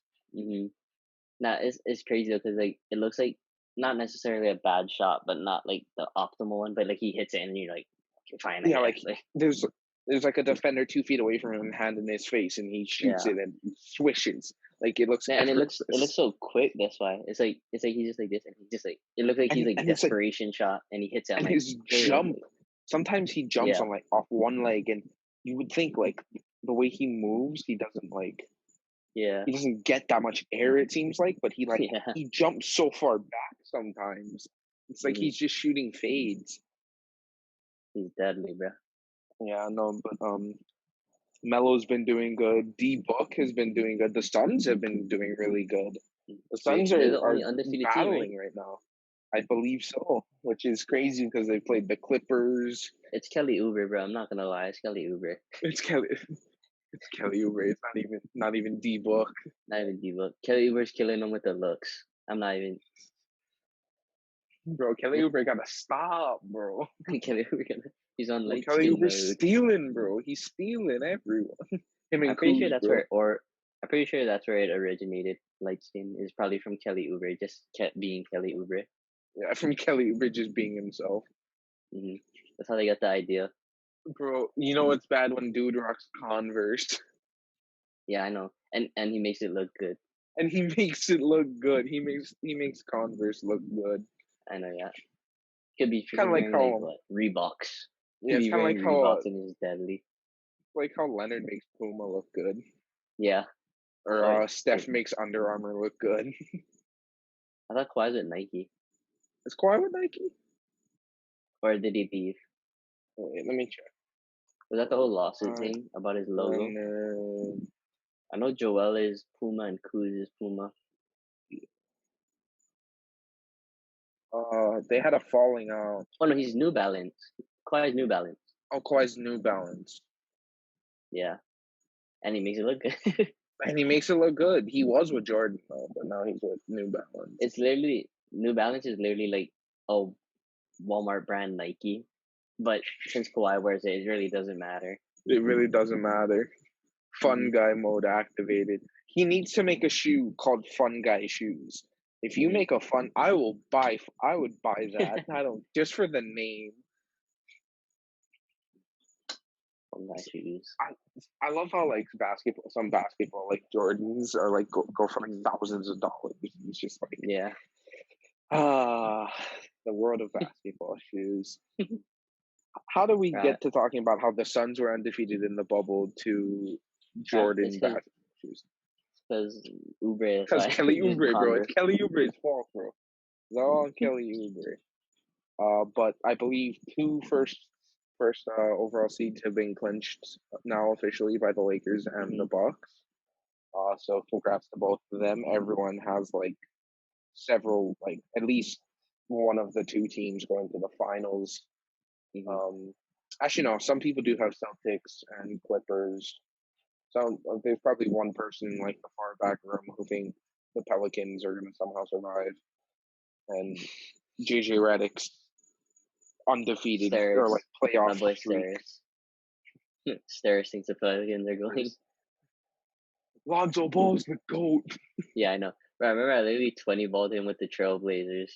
Nah, it's crazy though because like it looks like not necessarily a bad shot, but not like the optimal one. But like he hits it and you're like, okay, fine. Yeah, like there's like a defender 2 feet away from him, hand in his face, and he shoots it and swishes. Like it looks, and it looks so quick. That's why it's like he's just like this, and he just like it looks like he's like desperation shot, and he hits it. And like, his jump, sometimes he jumps on like off one leg, and you would think like the way he moves, he doesn't like. Yeah. He doesn't get that much air, it seems like, but he he jumps so far back sometimes. It's like he's just shooting fades. He's deadly, bro. Yeah, no, but Melo's been doing good. D-Book has been doing good. The Suns have been doing really good. The Suns are the only undefeated battling team, right now. I believe so, which is crazy because they played the Clippers. It's Kelly Oubre, bro. I'm not gonna lie, it's Kelly Oubre. It's Kelly Oubre. It's not even D-Book. Not even D-Book. Kelly Oubre's killing them with the looks. I'm not even. Bro, Kelly Oubre gotta stop, bro. Kelly Oubre, he's on light Kelly skin Oubre's mode. stealing, bro. He's stealing everyone. I'm pretty sure that's I'm pretty sure that's where it originated. Light skin is probably from Kelly Oubre. Just kept being Kelly Oubre. Yeah, from Kelly Oubre just being himself. That's how they got the idea. Bro, you know what's bad when dude rocks Converse. Yeah, I know, and he makes it look good. And he makes it look good. He makes Converse look good. I know, yeah. Could be kind of like how what, Reeboks. Yeah, it's kind of like how Reeboks and is deadly. Like how Leonard makes Puma look good. Yeah. Or Steph makes Under Armour look good. I thought Kawhi's with Nike. Is Kawhi with Nike? Or did he leave? Wait, let me check. Was that the whole lawsuit thing about his logo? I know Joel is Puma and Kuz is Puma. They had a falling out. Oh no, he's New Balance. Kawhi's New Balance. Oh, Kawhi's New Balance. Yeah, and he makes it look good. And he makes it look good. He was with Jordan though, but now he's with New Balance. It's literally New Balance is literally like a Walmart brand Nike, but since Kawhi wears it, it really doesn't matter. It really doesn't matter. Fun guy mode activated. He needs to make a shoe called Fun Guy Shoes. If you make a fun, I would buy that. I don't just for the name. Fun Guy shoes. I love how like some basketball like Jordans are like go for like thousands of dollars. It's just like Yeah. The world of basketball shoes. How do we get to talking about how the Suns were undefeated in the bubble to Jordan basketball shoes? Because Oubre. Because Kelly Oubre, bro. It's Kelly Oubre's fault, bro. It's all on Kelly Oubre. But I believe two first overall seeds have been clinched now officially by the Lakers and the Bucks. So congrats to both of them. Everyone has like several, like at least one of the two teams going to the finals. Actually, no. Some people do have Celtics and Clippers. So there's probably one person in like the far back room who think the Pelicans are going to somehow survive, and JJ Redick's undefeated or like playoff streak. Stairs thinks the Pelicans are going. Lonzo Ball's the GOAT. Yeah, I know. But I remember I literally 20-balled him with the Trailblazers.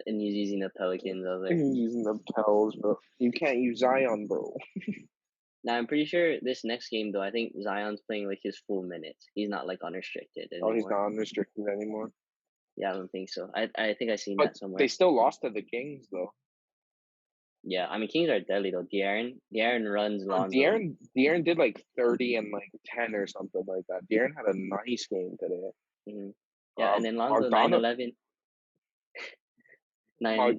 And he's using the Pelicans. I was like, he's using the Pels, bro. You can't use Zion, bro. Now I'm pretty sure this next game though, I think Zion's playing like his full minutes. He's not like unrestricted anymore. Oh, he's not unrestricted anymore. Yeah, I don't think so. I think I seen that somewhere. They still lost to the Kings though. Yeah, I mean Kings are deadly though. De'Aaron runs Lonzo. De'Aaron did like 30 and like 10 or something like that. De'Aaron had a nice game today. Mm-hmm. Yeah, and then Lonzo 9-11. 9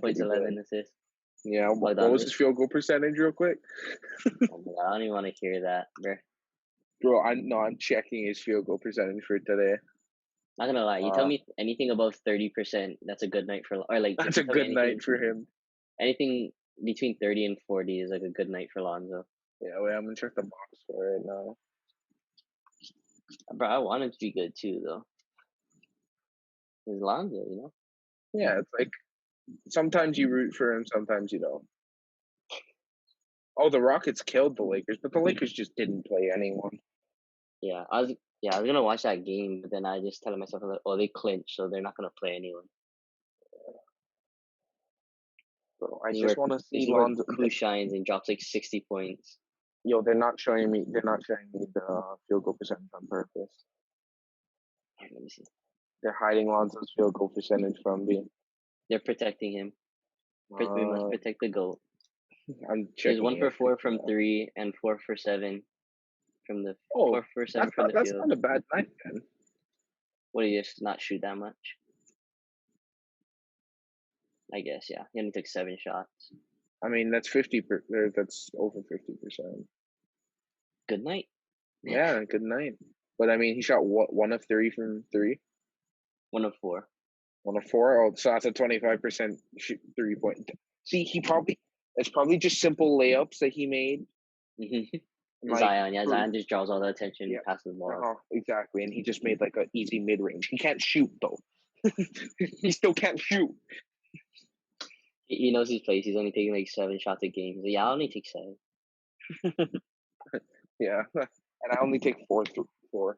points, 11 assists. Yeah, what was his field goal percentage, real quick? Oh my God, I don't even want to hear that, bro. I'm checking his field goal percentage for today. Not gonna lie, you tell me anything above 30%, that's a good night for, or like that's a good night for him. Anything between 30 and 40 is like a good night for Lonzo. Yeah, wait, I'm gonna check the box score right now. Bro, I want him to be good too, though. He's Lonzo, you know. Yeah, it's like sometimes you root for him, sometimes you don't. Oh, the Rockets killed the Lakers, but the Lakers just didn't play anyone. Yeah, I was gonna watch that game, but then I just tell myself, like, oh, they clinched, so they're not gonna play anyone. Bro, I just want to see Lonzo who shines and drops like 60 points. Yo, they're not showing me the field goal percentage on purpose. Let me see. They're hiding Lonzo's field goal percentage from me. They're protecting him. We must protect the GOAT. I'm checking. He's 1 for 4 from 3 and 4 for 7 from the 4 for 7 from the field. That's not a bad night, then. What, do you just not shoot that much? I guess, yeah. He only took 7 shots. I mean, that's that's over 50%. Good night. Yeah, good night. But I mean, he shot 1 of 3 from 3. 1 of 4. 1 of 4. Oh, so that's a 25% 3-point. See, it's probably just simple layups that he made. Like, Zion just draws all the attention and passes the ball. Exactly, and he just made like an easy mid-range. He can't shoot though. He still can't shoot. He knows his place. He's only taking like 7 shots a game. He's like, yeah, I only take 7. Yeah, and I only take 4.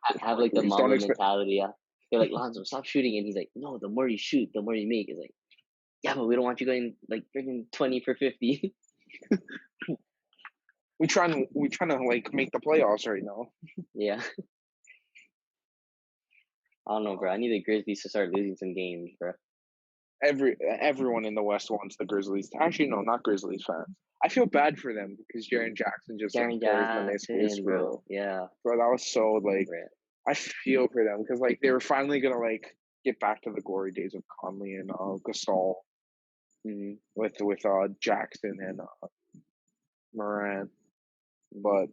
I have like the mama mentality. Yeah, they're like, Lonzo, stop shooting, and he's like, no, the more you shoot, the more you make. It's like, yeah, but we don't want you going like freaking 20 for 50. We trying to like make the playoffs right now. Yeah. I don't know, bro. I need the Grizzlies to start losing some games, bro. Everyone in the West wants the Grizzlies. Actually, no, not Grizzlies fans. I feel bad for them because Jaren Jackson just tears meniscus, bro. Yeah, bro, that was so like. I feel for them because like they were finally gonna like get back to the glory days of Conley and Gasol, with Jackson and Morant, but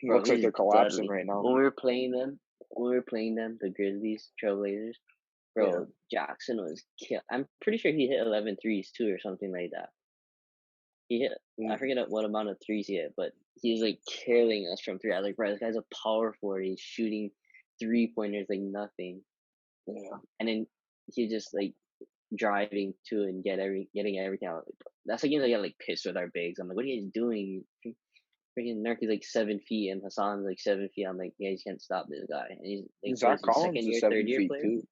Bro, Looks like he's they're collapsing deadly. right now. When we were playing them, the Grizzlies, Trailblazers, bro, Jackson was kill. I'm pretty sure he hit 11 threes too, or something like that. He hit. I forget what amount of threes he hit, but he's like killing us from three. I was like, bro, this guy's a power forward. He's shooting 3-pointers like nothing. Yeah. And then he just like driving to and getting everything out. That's like, I get like pissed with our bigs. I'm like, what are you guys doing? Freaking Nurk is like 7 feet and Hassan's like 7 feet. I'm like, you guys can't stop this guy. And he's like, Zach what is he, Collins second is year, 7 third year feet player? too.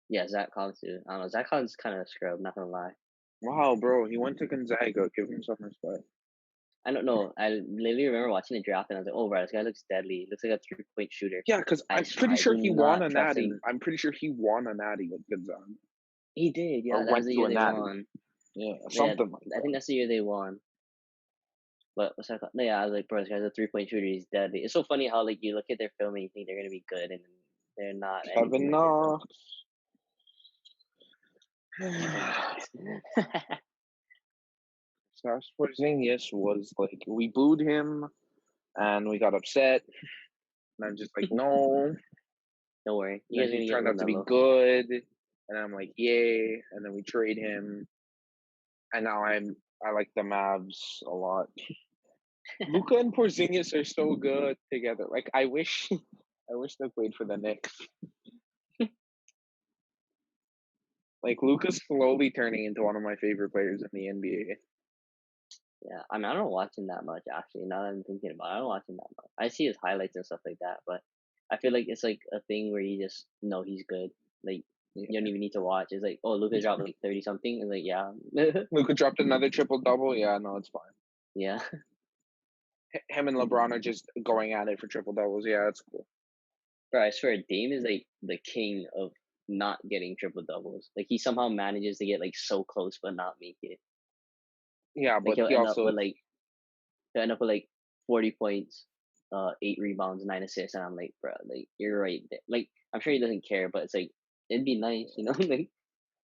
Yeah, Zach Collins too. I don't know. Zach Collins is kind of a scrub, not gonna lie. Wow, bro, he went to Gonzaga. Give him some respect. I don't know. I literally remember watching the draft and I was like, oh, bro, this guy looks deadly. He looks like a 3-point shooter. Yeah, because I'm pretty sure he won a natty. I'm pretty sure he won a natty with Gonzaga. He did, yeah. Or That was the year they natty. won. Yeah, something like that. I think that's the year they won. But what's that called? No, yeah, I was like, bro, this guy's a 3-point shooter. He's deadly. It's so funny how like you look at their film and you think they're gonna be good, and they're not. Kevin Knox. Porzingis was like, we booed him, and we got upset. And I'm just like, no. Don't worry. You guys he turned out to be good, and I'm like, yay. And then we trade him, and now I like the Mavs a lot. Luka and Porzingis are so good together. Like I wish they played for the Knicks. Like Luka's slowly turning into one of my favorite players in the NBA. Yeah, I mean, I don't watch him that much actually. Now that I'm thinking about it, I don't watch him that much. I see his highlights and stuff like that, but I feel like it's like a thing where you just know he's good. Like you don't even need to watch. It's like, oh, Luka dropped like 30 something, and like, yeah. Luka dropped another triple double. Yeah, no, it's fine. Yeah. Him and LeBron are just going at it for triple doubles. Yeah, that's cool. Bro, I swear, Dame is like the king of not getting triple doubles. Like he somehow manages to get like so close but not make it. Yeah, but like, he also he'll end up with like 40 points, 8 rebounds, 9 assists, and I'm like, bro, like you're right there. Like I'm sure he doesn't care, but it's like it'd be nice, you know. Like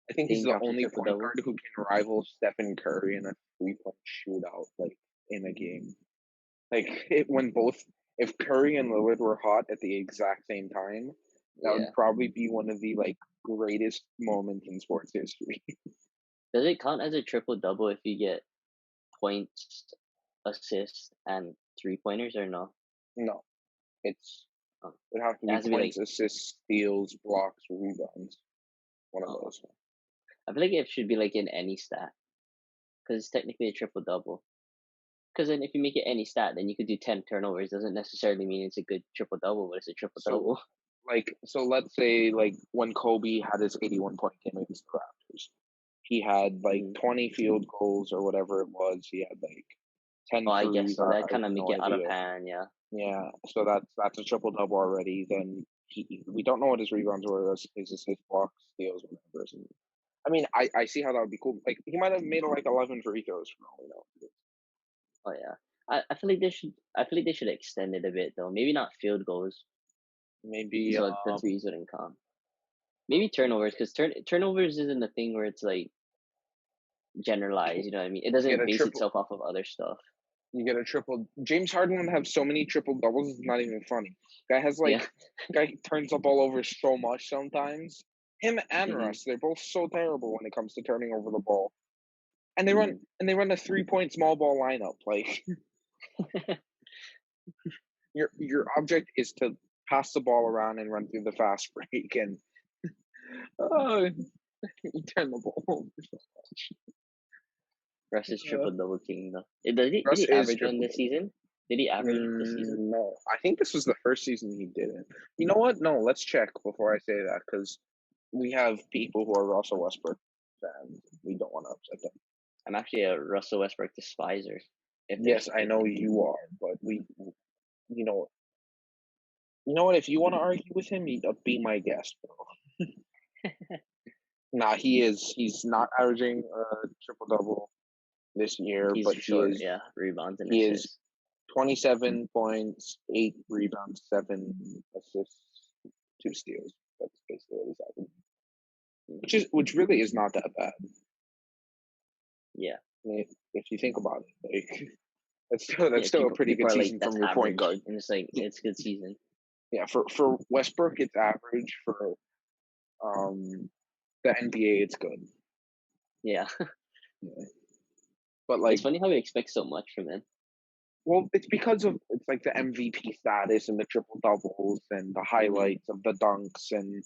I think he's the only point guard who can rival Stephen Curry in a 3-point shootout, like in a game. Like if Curry and Lillard were hot at the exact same time, that would probably be one of the like greatest moments in sports history. Does it count as a triple double if you get points, assists, and 3-pointers, or no? No, it have to be points, assists, steals, blocks, rebounds. One of those. I feel like it should be like in any stat, because it's technically a triple double. Because then if you make it any stat, then you could do 10 turnovers. Doesn't necessarily mean it's a good triple double, but it's a triple double. So let's say like when Kobe had his 81-point game against the Raptors, he had like 20 field goals or whatever it was. He had like 10 I guess so. That kind of make it out of hand, yeah. Yeah, so that's a triple double already. Then we don't know what his rebounds were, his assists, blocks, steals, whatever. So, I mean, I see how that would be cool. Like he might have made like 11 free throws for all we know. Oh yeah, I feel like they should extend it a bit though. Maybe not field goals. Maybe so the threes wouldn't count. Maybe turnovers, because turnovers isn't a thing where it's like generalized. You know what I mean? It doesn't base itself off of other stuff. You get a triple. James Harden would have so many triple doubles. It's not even funny. Guy has guy turns up all over so much sometimes. Him and Russ, they're both so terrible when it comes to turning over the ball. And they run a 3-point small ball lineup. Like your object is to pass the ball around and run through the fast break, and you turn the ball over so much. Russ is triple double king though. Did he average one this season? Did he average this season? No, I think this was the first season he didn't. You know what? No, let's check before I say that, because we have people who are Russell Westbrook fans. We don't want to upset them. I'm actually a Russell Westbrook despiser. Yes, I know you are, but you know what? If you want to argue with him, be my guest, bro. Nah, he's not averaging a triple double this year, but he is rebounds and he assists. is 27 points, 8 rebounds, 7 assists, 2 steals. That's basically what he's averaging. Which really is not that bad. Yeah. I mean, if you think about it, like That's still a pretty people good are like, season that's from your point average, guard. and it's like it's a good season. Yeah, for Westbrook, it's average. For the NBA, it's good. Yeah, Yeah. But like, it's funny how we expect so much from him. well, it's because of it's like the MVP status and the triple doubles and the highlights of the dunks and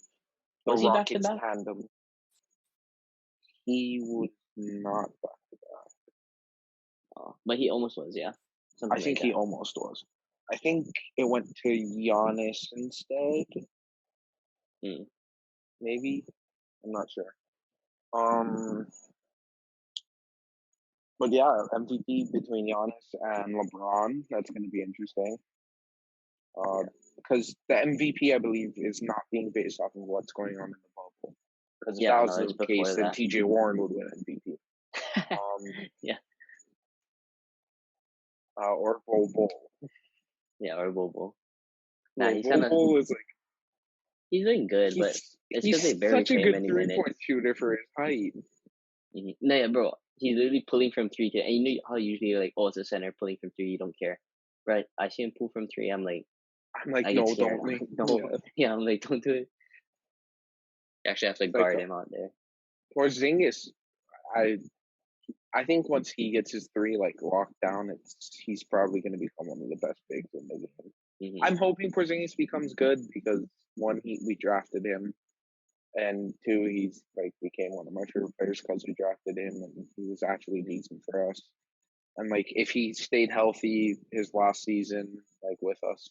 the Was he back to Rockets back? tandem. He was not back to back. Oh, but he almost was, yeah. Something I think like he that. almost was. I think it went to Giannis instead. Maybe. I'm not sure. But yeah, MVP between Giannis and LeBron. That's going to be interesting. Because the MVP, I believe, is not being based off of what's going on in the bubble. Because if Yeah, that no, was it's the before case, then that. TJ Warren would win MVP. Yeah. Or Bol. Yeah, or Bobo. Nah, he's Bol is like he's doing good, but it's because they he's barely such a play him good any 3-point minutes. shooter for his height. No, yeah, bro. He's literally pulling from three, and you know how usually you're like, oh, it's a center pulling from three, you don't care, right? I see him pull from three, I'm like, I get No, scared. don't. No, yeah, I'm like, don't do it. You actually have to guard him out there. Porzingis, I think once he gets his three like locked down, he's probably going to become one of the best bigs in the game. I'm hoping Porzingis becomes good because one, we drafted him, and two, he's like became one of my favorite players because we drafted him, and he was actually decent for us. And like if he stayed healthy his last season, like with us,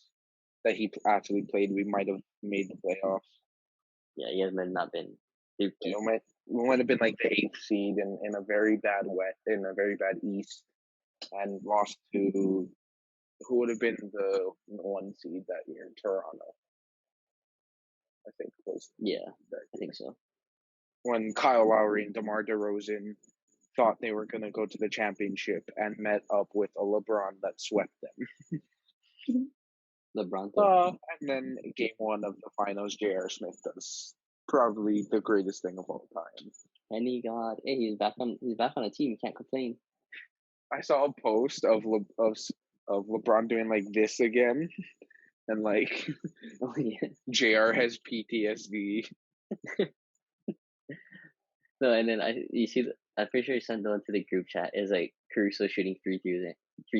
that he actually played, we might have made the playoffs. Yeah, he has not been. We might have been like the 8th seed in a very bad East, and lost to who would have been the 1 seed that year, Toronto. I think was I think so. When Kyle Lowry and DeMar DeRozan thought they were going to go to the championship and met up with a LeBron that swept them. LeBron. And then game 1 of the finals, J.R. Smith does probably the greatest thing of all time. Any God, hey, he's back on a team. You can't complain. I saw a post of LeBron doing like this again, and like, oh yeah, JR has PTSD. No, and then I'm pretty sure he sent the one to the group chat. Is like Caruso shooting free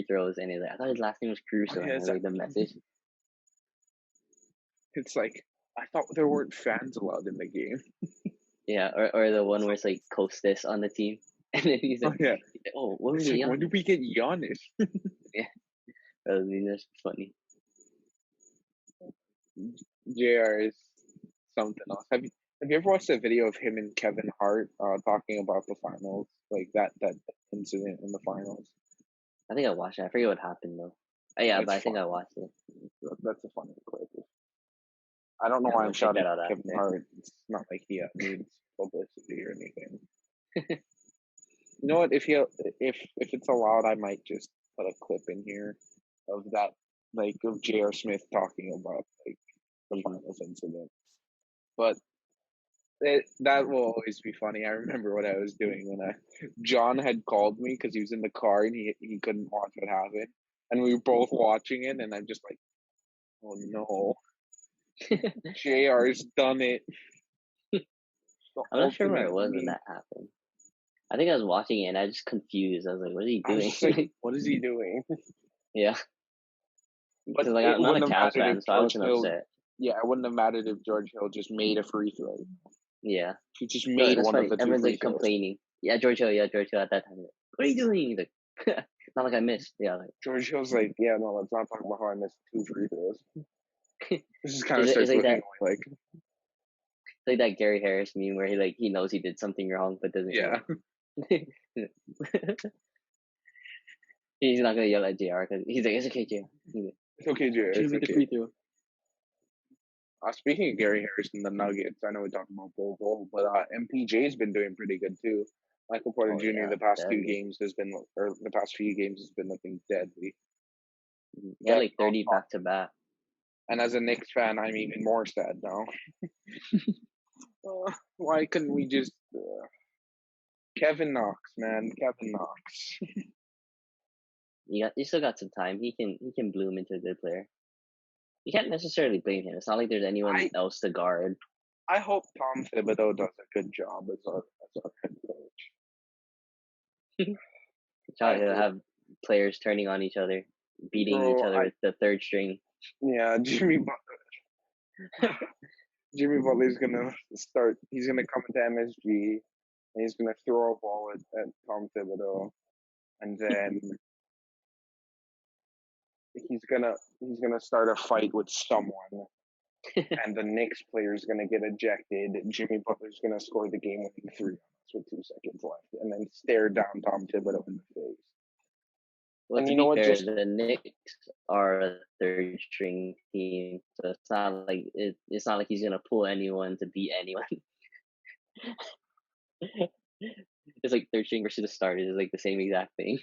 throws, and he's like, I thought his last name was Caruso. And like the message. It's like, I thought there weren't fans allowed in the game. Yeah, or the one where it's like Costas on the team, and then he's like, "Oh, what was it? When did we get Giannis?" Yeah, that's funny. JR is something else. Have you ever watched a video of him and Kevin Hart talking about the finals, like that incident in the finals? I think I watched it. I forget what happened though. Yeah, but I think I watched it. That's a funny clip. I don't know why I'm shouting at Kevin Hart. It's not like he needs publicity or anything. You know what? If it's allowed, I might just put a clip in here of that, like of J.R. Smith talking about like the finals incident. But that will always be funny. I remember what I was doing when John had called me because he was in the car and he couldn't watch what happened, and we were both watching it, and I'm just like, oh no. JR's done it. I'm not sure where I was when that happened. I think I was watching it and I was just confused. I was like, what is he doing? Like, what is he doing? Yeah. Because like, I'm not a Cavs fan, so I wasn't upset. Yeah, it wouldn't have mattered if George Hill just made a free throw. Yeah. He just made one of the two Everyone's free like throws. Complaining. Yeah, George Hill at that time. Like, what are you doing? He's like, not like I missed. Yeah. Like, George Hill's like, yeah, no, let's not talk about how I missed 2 free throws. This is kind of starts looking like like that Gary Harris meme where he knows he did something wrong but doesn't. Yeah. He's not gonna yell at JR because he's like, it's okay, JR. It's okay, JR. It's okay. The free throw. Speaking of Gary Harris and the Nuggets, I know we talked about Bol, but MPJ's been doing pretty good too. Michael Porter Jr. The past few games has been looking deadly. Yeah, like 30 back to back. And as a Knicks fan, I'm even more sad now. Why couldn't we just Kevin Knox, man? Kevin Knox. you still got some time. He can bloom into a good player. You can't necessarily blame him. It's not like there's anyone I else to guard. I hope Tom Thibodeau does a good job as our head coach. I He'll hope, have players turning on each other, beating each bro. other with the third string. Yeah, Jimmy Butler's gonna start. He's gonna come into MSG and he's gonna throw a ball at Tom Thibodeau, and then he's gonna start a fight with someone, and the Knicks player is gonna get ejected. Jimmy Butler's gonna score the game-winning three with 2 seconds left, and then stare down Tom Thibodeau in the face. Well, And to you know be what? fair, Just the Knicks are a third string team, so it's not like it's not like he's gonna pull anyone to beat anyone. It's like third string versus the starters is like the same exact thing.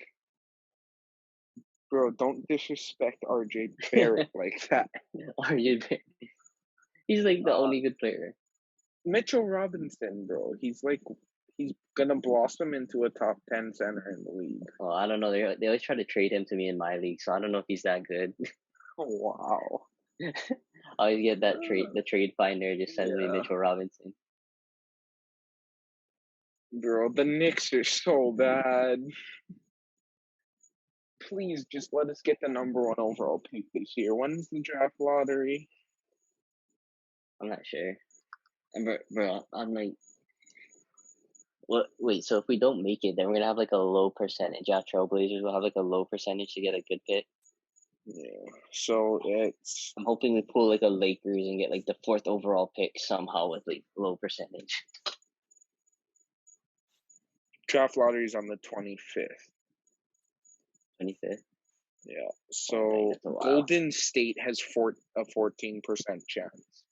bro, don't disrespect RJ Barrett like that. He's like the Uh, only good player. Mitchell Robinson, bro, he's gonna blossom into a top 10 center in the league. Oh, I don't know. They always try to trade him to me in my league, so I don't know if he's that good. Oh, wow. I always get that the trade finder just sends me Yeah. Mitchell Robinson. Bro, the Knicks are so bad. Please just let us get the number 1 overall pick this year. When's the draft lottery? I'm not sure. And bro, I'm like, what? Wait, so if we don't make it, then we're gonna have like a low percentage. Yeah, Trailblazers will have like a low percentage to get a good pick. Yeah. So it's. I'm hoping we pull like a Lakers and get like the 4th overall pick somehow with like low percentage. Draft lottery's on the 25th. 25th. Yeah. So Golden State has a 14% chance.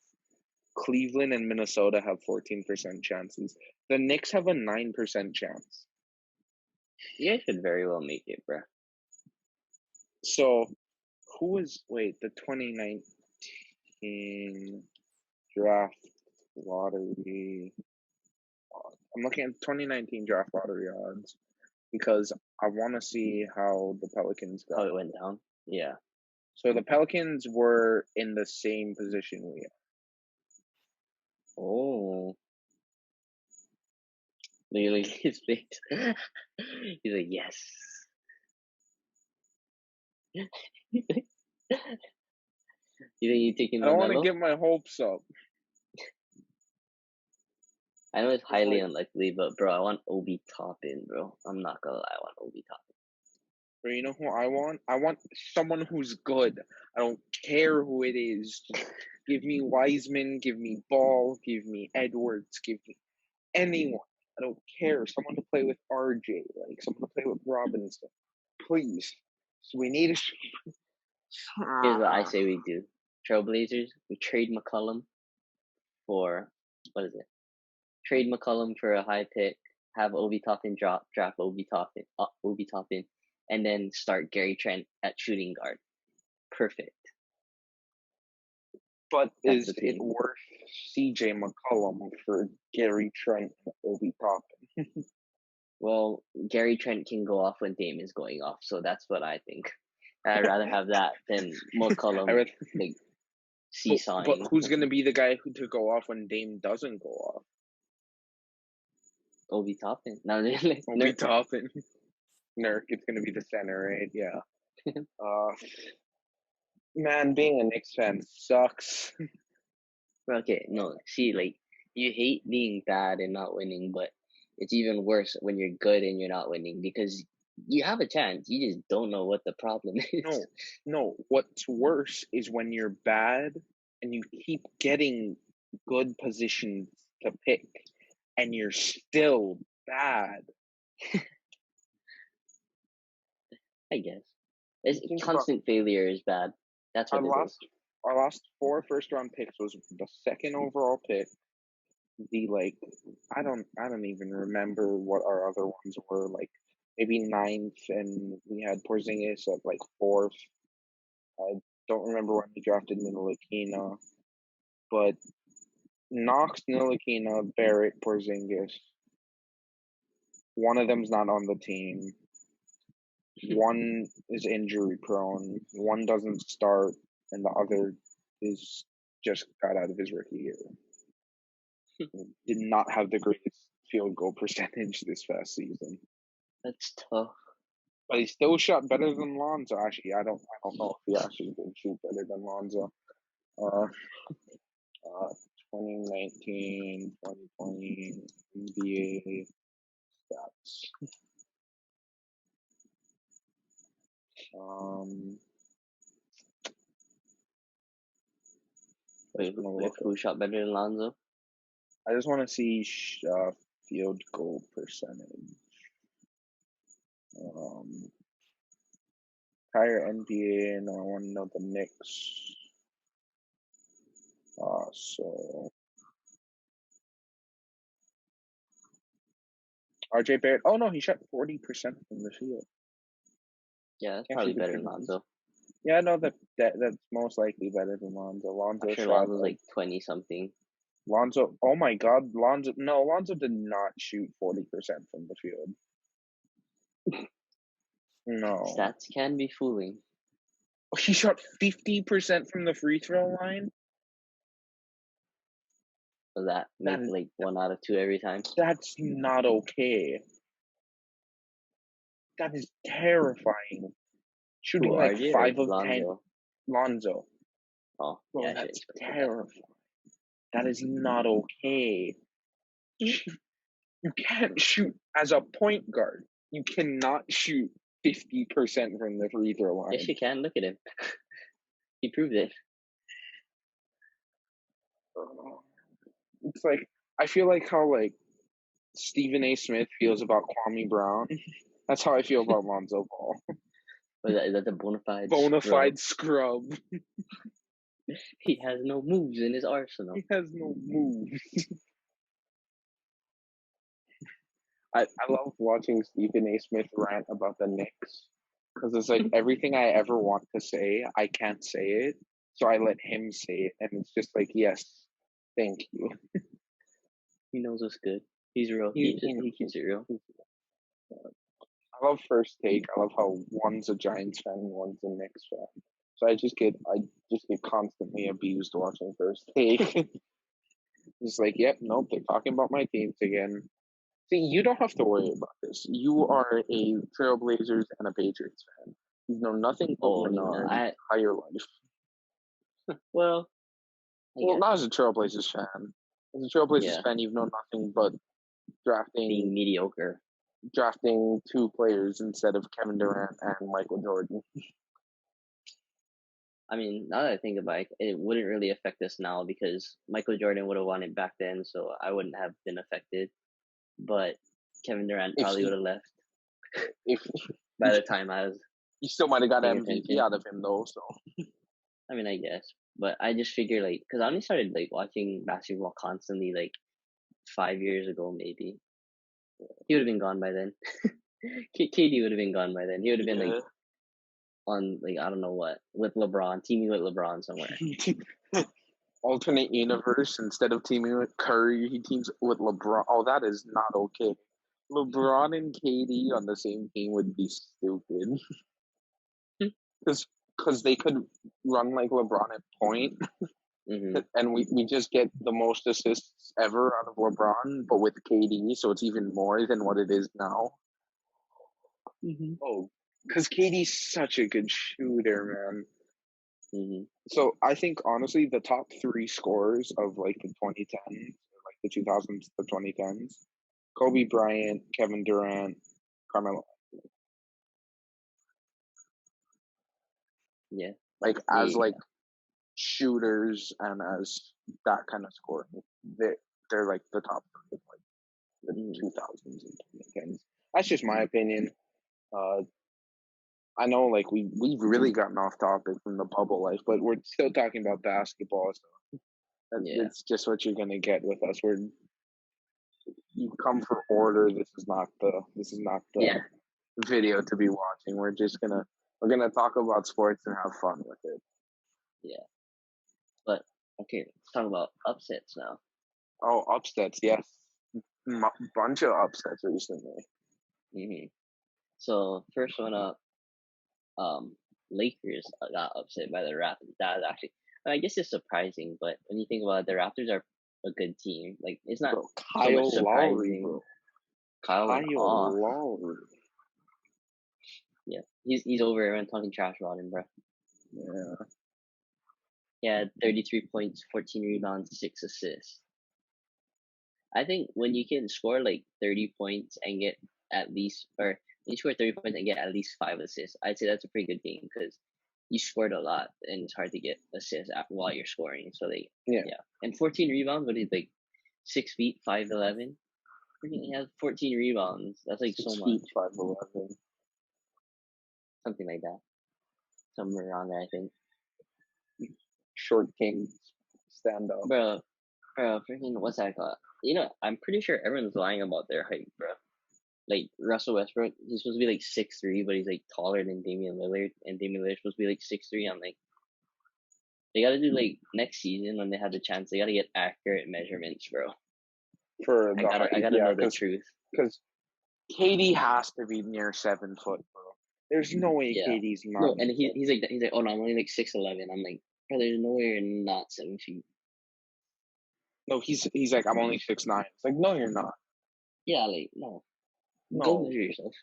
Cleveland and Minnesota have 14% chances. The Knicks have a 9% chance. You guys could very well make it, bro. So, the 2019 draft lottery? I'm looking at 2019 draft lottery odds because I want to see how the Pelicans got. How it went down? Yeah. So the Pelicans were in the same position we are. Oh. Look at his face. He's like, yes. You think you're taking I don't want to LaMelo? get my hopes up. I know it's highly unlikely, but bro, I want Obi Toppin, bro. I'm not gonna lie, I want Obi Toppin. But you know who I want? I want someone who's good. I don't care who it is. Give me Wiseman, give me Ball, give me Edwards, give me anyone. I don't care. Someone to play with RJ, like someone to play with Robinson. Please. So we need a. Here's what I say we do. Trailblazers, we trade McCollum for, what is it? Trade McCollum for a high pick, have Obi Toppin draft Obi Toppin, and then start Gary Trent at shooting guard. Perfect. But is it worth CJ McCollum for Gary Trent and Obi Toppin? Well, Gary Trent can go off when Dame is going off, so that's what I think. I'd rather have that than McCollum like seesawing. But who's going to be the guy to go off when Dame doesn't go off? Obi Toppin. No, Obi Toppin. Nurk, it's going to be the center, right? Yeah. Man, being a Knicks fan sucks. Okay, no, see, like, you hate being bad and not winning, but it's even worse when you're good and you're not winning because you have a chance. You just don't know what the problem is. No. What's worse is when you're bad and you keep getting good positions to pick and you're still bad. I guess. Constant failure is bad. That's what it is. Our last 4 first-round picks was the 2nd overall pick. I don't even remember what our other ones were. Like maybe 9th, and we had Porzingis at like 4th. I don't remember when we drafted Ntilikina, but Knox, Ntilikina, Barrett, Porzingis. One of them's not on the team. one is injury prone, one doesn't start, and the other is just got out of his rookie year. Did not have the greatest field goal percentage this past season. That's tough. But he still shot better than Lonzo. Actually, I don't know if he actually did shoot better than Lonzo. 2019, 2020 NBA stats. Wait, who shot better than Lonzo? I just want to see field goal percentage. Entire NBA, and I want to know the Knicks. So RJ Barrett. Oh no, he shot 40% from the field. Yeah, that's probably better than Lonzo. Yeah, no, that's most likely better than Lonzo. I'm sure Lonzo's like 20 something. Lonzo, oh my God, Lonzo did not shoot 40% from the field. No. Stats can be fooling. He shot 50% from the free throw line? So that makes like 1 out of 2 every time? That's not okay. That is terrifying. Shooting like 5 of 10. Lonzo. Oh, bro, yeah, that's terrifying. That is not okay. You can't shoot as a point guard. You cannot shoot 50% from the free throw line. Yes, you can. Look at him. He proved it. It's like, I feel like how like Stephen A. Smith feels about Kwame Brown. That's how I feel about Lonzo Ball. Is that the bona fide scrub? He has no moves in his arsenal. He has no moves. I love watching Stephen A. Smith rant about the Knicks because it's like everything I ever want to say, I can't say it, so I let him say it, and it's just like, yes, thank you. He knows what's good. He's real. He keeps it real. I love First Take. I love how one's a Giants fan and one's a Knicks fan. So I just get constantly abused watching First Take. Just like, yep, nope, they're talking about my teams again. See, you don't have to worry about this. You are a Trailblazers and a Patriots fan. You've known nothing but winning your entire life. Well, not as a Trailblazers fan. As a Trailblazers fan, you've known nothing but being mediocre. Drafting 2 players instead of Kevin Durant and Michael Jordan. I mean, now that I think about it, it wouldn't really affect us now because Michael Jordan would have won it back then, so I wouldn't have been affected. But Kevin Durant probably would have left. By the time I was, you still might have got MVP out of him though. So, I mean, I guess, but I just figure like, because I only started like watching basketball constantly like 5 years ago, maybe. He would have been gone by then. KD would have been gone by then. He would have been like on like I don't know what with LeBron, teaming with LeBron somewhere. Alternate universe, instead of teaming with Curry, he teams with LeBron. Oh, that is not okay. LeBron and KD on the same team would be stupid. Because they could run like LeBron at point, and we just get the most assists ever out of LeBron, but with KD, so it's even more than what it is now. Oh, because KD's such a good shooter, man. So I think honestly, the top 3 scorers of like the 2010s, like the 2000s, the 2010s, Kobe Bryant, Kevin Durant, Carmelo. Yeah. Like as like shooters and as that kind of scoring, they're like the top 3 of like the 2000s and 2010s. That's just my opinion. I know like we've really gotten off topic from the bubble life, but we're still talking about basketball, so it's just what you're gonna get with us. You come for order. This is not the video to be watching. We're gonna talk about sports and have fun with it. Yeah. But okay, let's talk about upsets now. Oh, upsets, yes. Bunch of upsets recently. So first one up, Lakers got upset by the Raptors. That actually, I guess it's surprising, but when you think about it, the Raptors are a good team. Like it's not Bro, so much Kyle Lowry, surprising. bro. Kyle, Lowry. yeah, he's over everyone talking trash about him, bro. Yeah. He had 33 points, 14 rebounds, 6 assists. I think when you can score like 30 points and get at least, or you score 30 points and get at least 5 assists, I'd say that's a pretty good game because you scored a lot and it's hard to get assists while you're scoring. So yeah. And 14 rebounds, what is like 6 feet, 5'11"? He has 14 rebounds. That's like 6 so feet, much. 5'11". Something like that. Somewhere around there, I think. Short kings stand up. Bro, freaking, what's that called? I'm pretty sure everyone's lying about their height, bro. Like Russell Westbrook, he's supposed to be like 6'3", but he's like taller than Damian Lillard, and Damian Lillard's supposed to be like 6'3". I'm like, they gotta do like next season when they have the chance, they gotta get accurate measurements, bro. For I gotta know the truth. Because KD has to be near 7 foot, bro. There's no way KD's not. No, and he's like, oh no, I'm only like 6'11". I'm like, bro, there's no way you're not 7 feet. No, he's like, I'm only 6'9". It's like, no, you're not. Yeah, like no. Go measure yourself.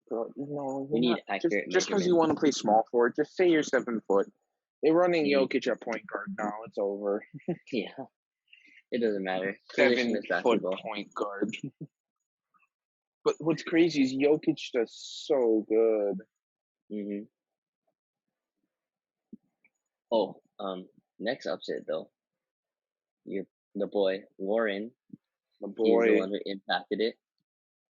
Bro, no, we need accurate just because you want to play small forward, just say you're 7 foot. They're running Jokic at point guard now. It's over. Yeah, it doesn't matter. 7 foot point guard. But what's crazy is Jokic does so good. Oh, next upset though. The boy Warren. He's the one who impacted it.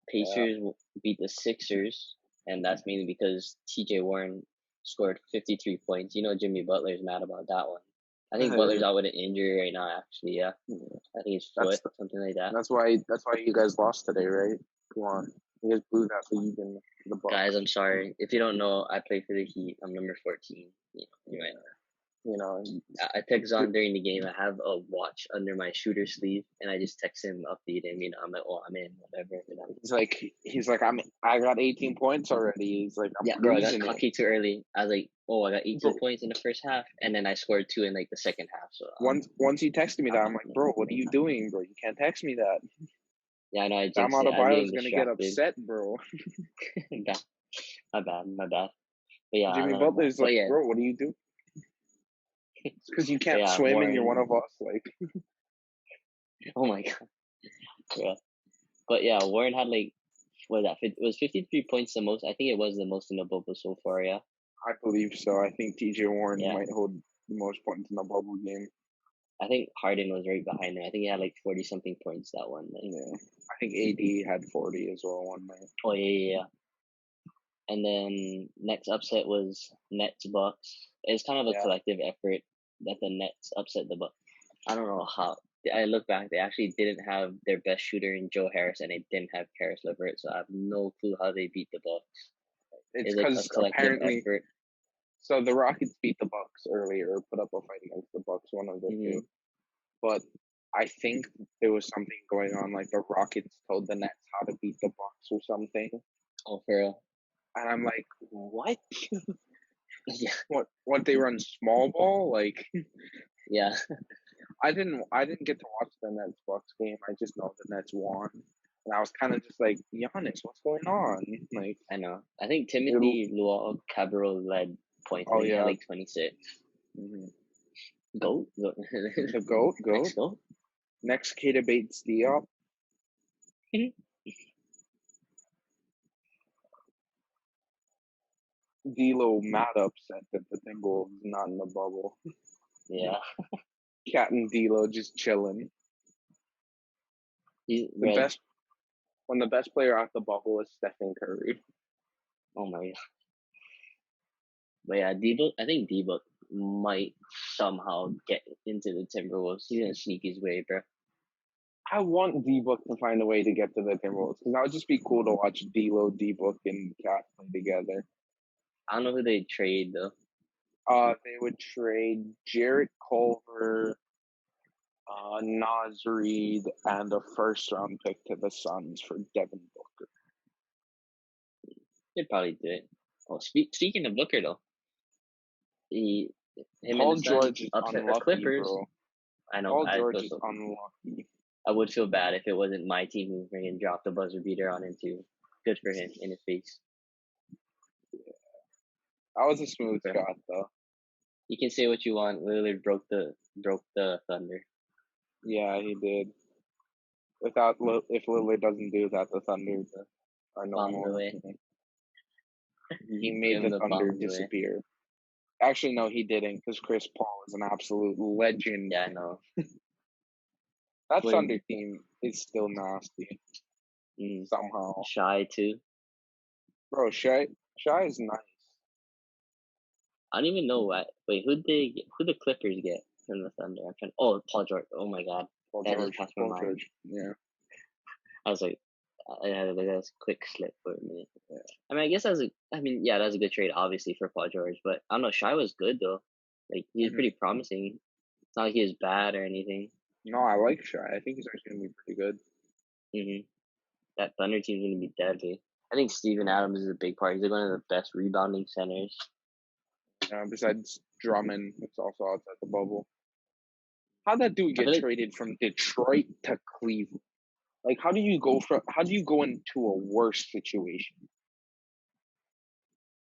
Pacers beat the Sixers, and that's mainly because T.J. Warren scored 53 points. Jimmy Butler's mad about that one. I think Butler's out with an injury right now. Actually, yeah. I think his foot, something like that. That's why you guys lost today, right? Come on, you guys blew that lead in the Bucks. Guys, I'm sorry if you don't know. I play for the Heat. I'm number 14. You might know. I text on during the game. I have a watch under my shooter sleeve, and I just text him, update him. I'm like, oh, I'm in, whatever. He's like, I got 18 points already. He's like, bro, I got cocky too early. I was like, oh, I got 18 points in the first half, and then I scored 2 in like the second half. So once he texted me that, I'm like, bro, what are you doing, bro? You can't text me that. Yeah, I know. I'm out of Bio's gonna get upset, bro. My bad. But yeah, Jimmy Butler's like, bro, what are you doing? It's because you can't swim Warren, and you're one of us, like. Oh my god. Yeah. But yeah, Warren had like, it was 53 points the most. I think it was the most in the bubble so far, yeah. I believe so. I think T.J. Warren might hold the most points in the bubble game. I think Harden was right behind him. I think he had like 40-something points that one night. Yeah. I think AD had 40 as well one night. Oh, yeah. And then next upset was Nets Bucks. It's kind of a collective effort that the Nets upset the Bucks. I don't know how. I look back, they actually didn't have their best shooter in Joe Harris, and they didn't have Karis LeVert, so I have no clue how they beat the Bucks. It's because apparently effort. So the Rockets beat the Bucks earlier, put up a fight against the Bucks, one of the two. But I think there was something going on, like the Rockets told the Nets how to beat the Bucks or something. Oh, for real? And I'm like, what? What they run small ball? Like, yeah. I didn't get to watch the Nets Bucks game. I just know the Nets won. And I was kind of just like, Giannis, what's going on? Like, I know. I think Timothy Luau Cabral led points. Oh, yeah. Like 26. Goat? The GOAT? Next goat? Next Keita Bates Diop. D'Lo mad upset that the Timberwolves not in the bubble. Yeah. Cat and D'Lo just chilling. When the best player out the bubble is Stephen Curry. Oh my god. But yeah, I think D-Book might somehow get into the Timberwolves. He's gonna sneak his way, bro. I want D-Book to find a way to get to the Timberwolves because that would just be cool to watch D'Lo, D-Book, and Cat play together. I don't know who they trade though. They would trade Jarrett Culver, Naz Reid, and a first-round pick to the Suns for Devin Booker. They'd probably do it. Oh, speaking of Booker though, him Paul and the Suns George is upset the unlucky, Clippers. bro. I know. Paul George is unlucky. I would feel bad if it wasn't my team who freaking dropped the buzzer beater on him too. Good for him in his face. That was a smooth Okay. shot, though. You can say what you want. Lillard broke the Thunder. Yeah, he did. If Lillard doesn't do that, the Thunder are no Bombs more. away. He made the Thunder disappear. Actually, no, he didn't, because Chris Paul is an absolute legend. Yeah, I know. That Thunder team is still nasty. Somehow. Shy too. Bro, Shy is nice. I don't even know what. Wait, who the Clippers get from the Thunder? Paul George. Oh my God. Paul George. Yeah. I was like, I had a quick slip for a minute. Yeah. I mean, I guess that's a good trade, obviously, for Paul George. But I don't know, Shy was good though. Like he was pretty promising. It's not like he was bad or anything. No, I like Shy. I think he's actually gonna be pretty good. That Thunder team's gonna be deadly. I think Steven Adams is a big part. He's like one of the best rebounding centers. Besides Drummond, it's also outside the bubble. How'd that dude get traded from Detroit to Cleveland? Like, how do you go into a worse situation?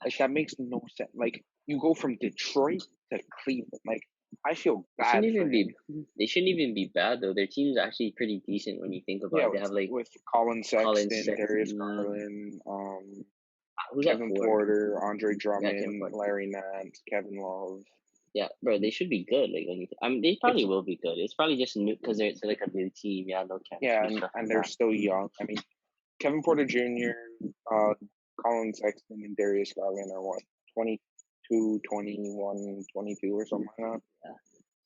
Like, that makes no sense. Like, you go from Detroit to Cleveland. Like, I feel bad for him. They shouldn't even be bad though. Their team's actually pretty decent when you think about it. They have like with Colin Sexton, Darius Garland, Kevin Porter, Andre Drummond, Larry Nance, Kevin Love. Yeah, bro, they should be good. Like, they probably will be good. It's probably just new because they're like a new team. Yeah, no chemistry. Yeah, and they're still young. I mean, Kevin Porter Jr., Colin Sexton, and Darius Garland are what, 22, 21, 22 or something like that? Yeah,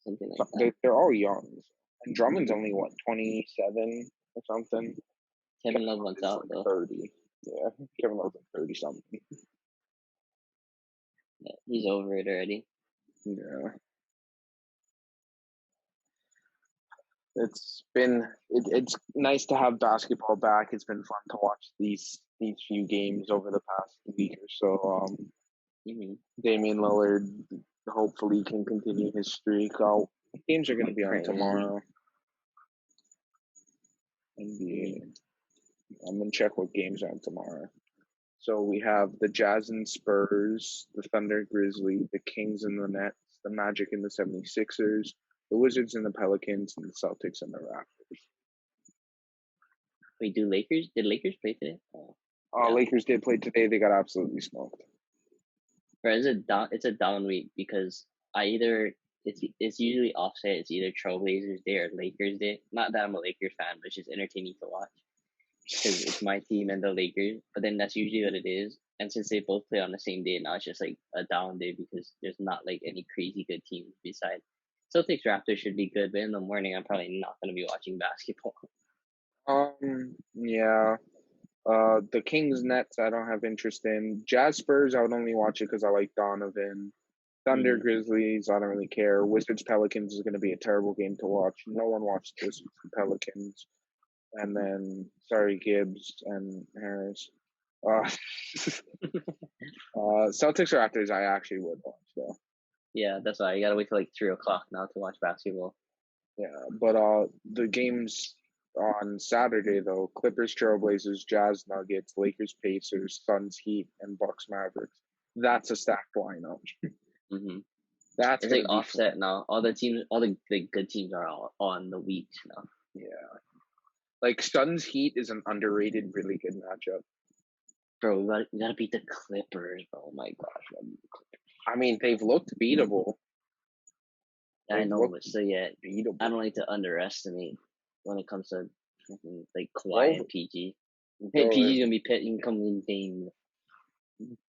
something like that. They're all young. And Drummond's only, what, 27 or something? Kevin Love wants out, though. 30. Yeah, Kevin Love's like 30-something. Yeah, he's over it already. Yeah. It's nice to have basketball back. It's been fun to watch these few games over the past week or so. Damian Lillard hopefully can continue his streak. Games are going to be on tomorrow. NBA. I'm going to check what games are on tomorrow. So we have the Jazz and Spurs, the Thunder, Grizzlies, the Kings and the Nets, the Magic and the 76ers, the Wizards and the Pelicans, and the Celtics and the Raptors. Wait, did Lakers play today? Lakers did play today. They got absolutely smoked. Right, it's a down week because it's usually offset. It's either Trailblazers Day or Lakers Day. Not that I'm a Lakers fan, but it's just entertaining to watch because it's my team and the Lakers. But then that's usually what it is. And since they both play on the same day, now it's just like a down day because there's not like any crazy good teams besides. Celtics Raptors should be good, but in the morning I'm probably not going to be watching basketball. Yeah. The Kings Nets I don't have interest in. Jazz Spurs I would only watch it because I like Donovan. Thunder Grizzlies I don't really care. Wizards Pelicans is going to be a terrible game to watch. No one watched this Pelicans. And then Gibbs and Harris. Celtics Raptors I actually would watch though. Yeah, that's why you gotta wait till like 3:00 now to watch basketball. Yeah, but the games on Saturday though: Clippers, Trailblazers, Jazz, Nuggets, Lakers, Pacers, Suns, Heat, and Bucks, Mavericks. That's a stacked lineup. That's like offset fun. Now. All the good teams are all on the weeks now. Yeah, like Suns Heat is an underrated, really good matchup. Bro, we gotta beat the Clippers. Oh my gosh, I mean, they've looked beatable. I know, but still, I don't like to underestimate when it comes to like Kawhi and PG. Hey, PG's gonna be pit. He can come in game.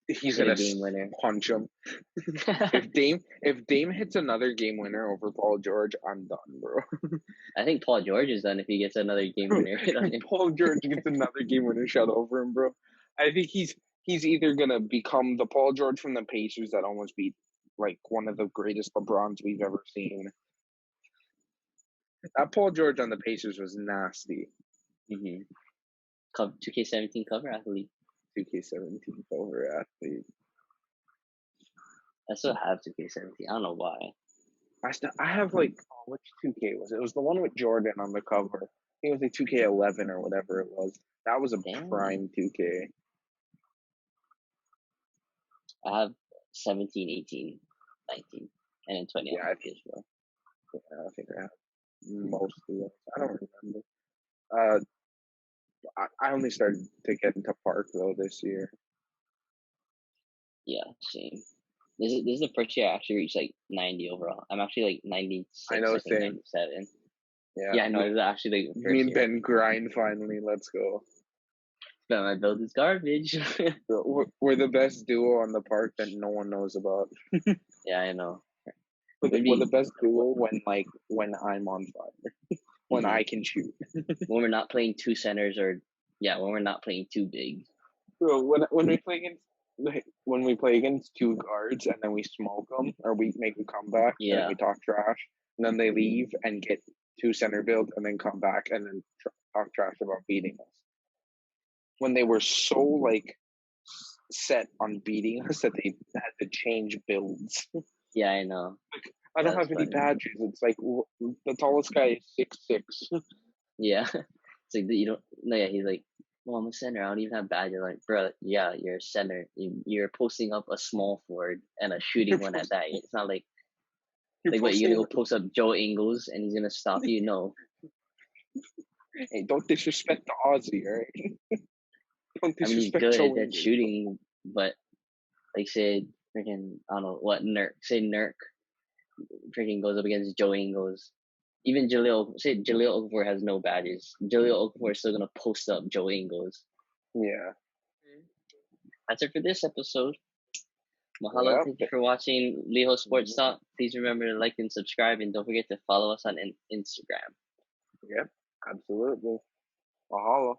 He's gonna game winner. Punch him. if Dame hits another game winner over Paul George, I'm done, bro. I think Paul George is done if he gets another game winner. Paul George gets another game winner shot over him, bro. I think he's either gonna become the Paul George from the Pacers that almost beat like one of the greatest LeBrons we've ever seen. That Paul George on the Pacers was nasty. 2K17 cover athlete. 2K17 cover athlete. I still have 2K17. I don't know why. I have like which 2K was it? It was the one with Jordan on the cover. I think it was like 2K11 or whatever it was. That was a Damn. prime 2K. I have 17, 18, 19, and then 20 Yeah, on I my think PS4. I think I have most of them. I don't remember. I only started to get into Park though this year. Yeah, same. This is the first year I actually reached like 90 overall. I'm actually like 96, I know, I think same. 97. Yeah, Yeah, I know. This is actually like the me first and year. Ben grind finally. Let's go. But my build is garbage. We're the best duo on the park that no one knows about. Yeah, I know. We're the best duo when I'm on fire, when I can shoot. When we're not playing two centers when we're not playing too big. Bro, when we play against two guards and then we smoke them or we make a comeback and then we talk trash and then they leave and get two center build and then come back and then talk trash about beating us. When they were so like set on beating us that they had to change builds. Yeah, I know. I don't have any badges. It's like the tallest guy is 6'6". Yeah, it's like you don't. No, yeah, he's like, well, I'm a center. I don't even have badges. Like, bro, yeah, you're a center. You're posting up a small forward and a shooting one at that. It's not like what, you're gonna go post up Joe Ingles and he's gonna stop you? No. Hey, don't disrespect the Aussie, right? Don't I mean, he's disrespect good Joe at Ingles. shooting, but like say freaking I don't know what Nurk freaking goes up against Joe Ingles. Even Jaleel Okafor has no badges. Jaleel Okafor is still gonna post up Joe Ingles. Yeah. That's it for this episode. Mahalo, thank you for watching Liho Sports Talk. Please remember to like and subscribe, and don't forget to follow us on Instagram. Yep, absolutely. Mahalo.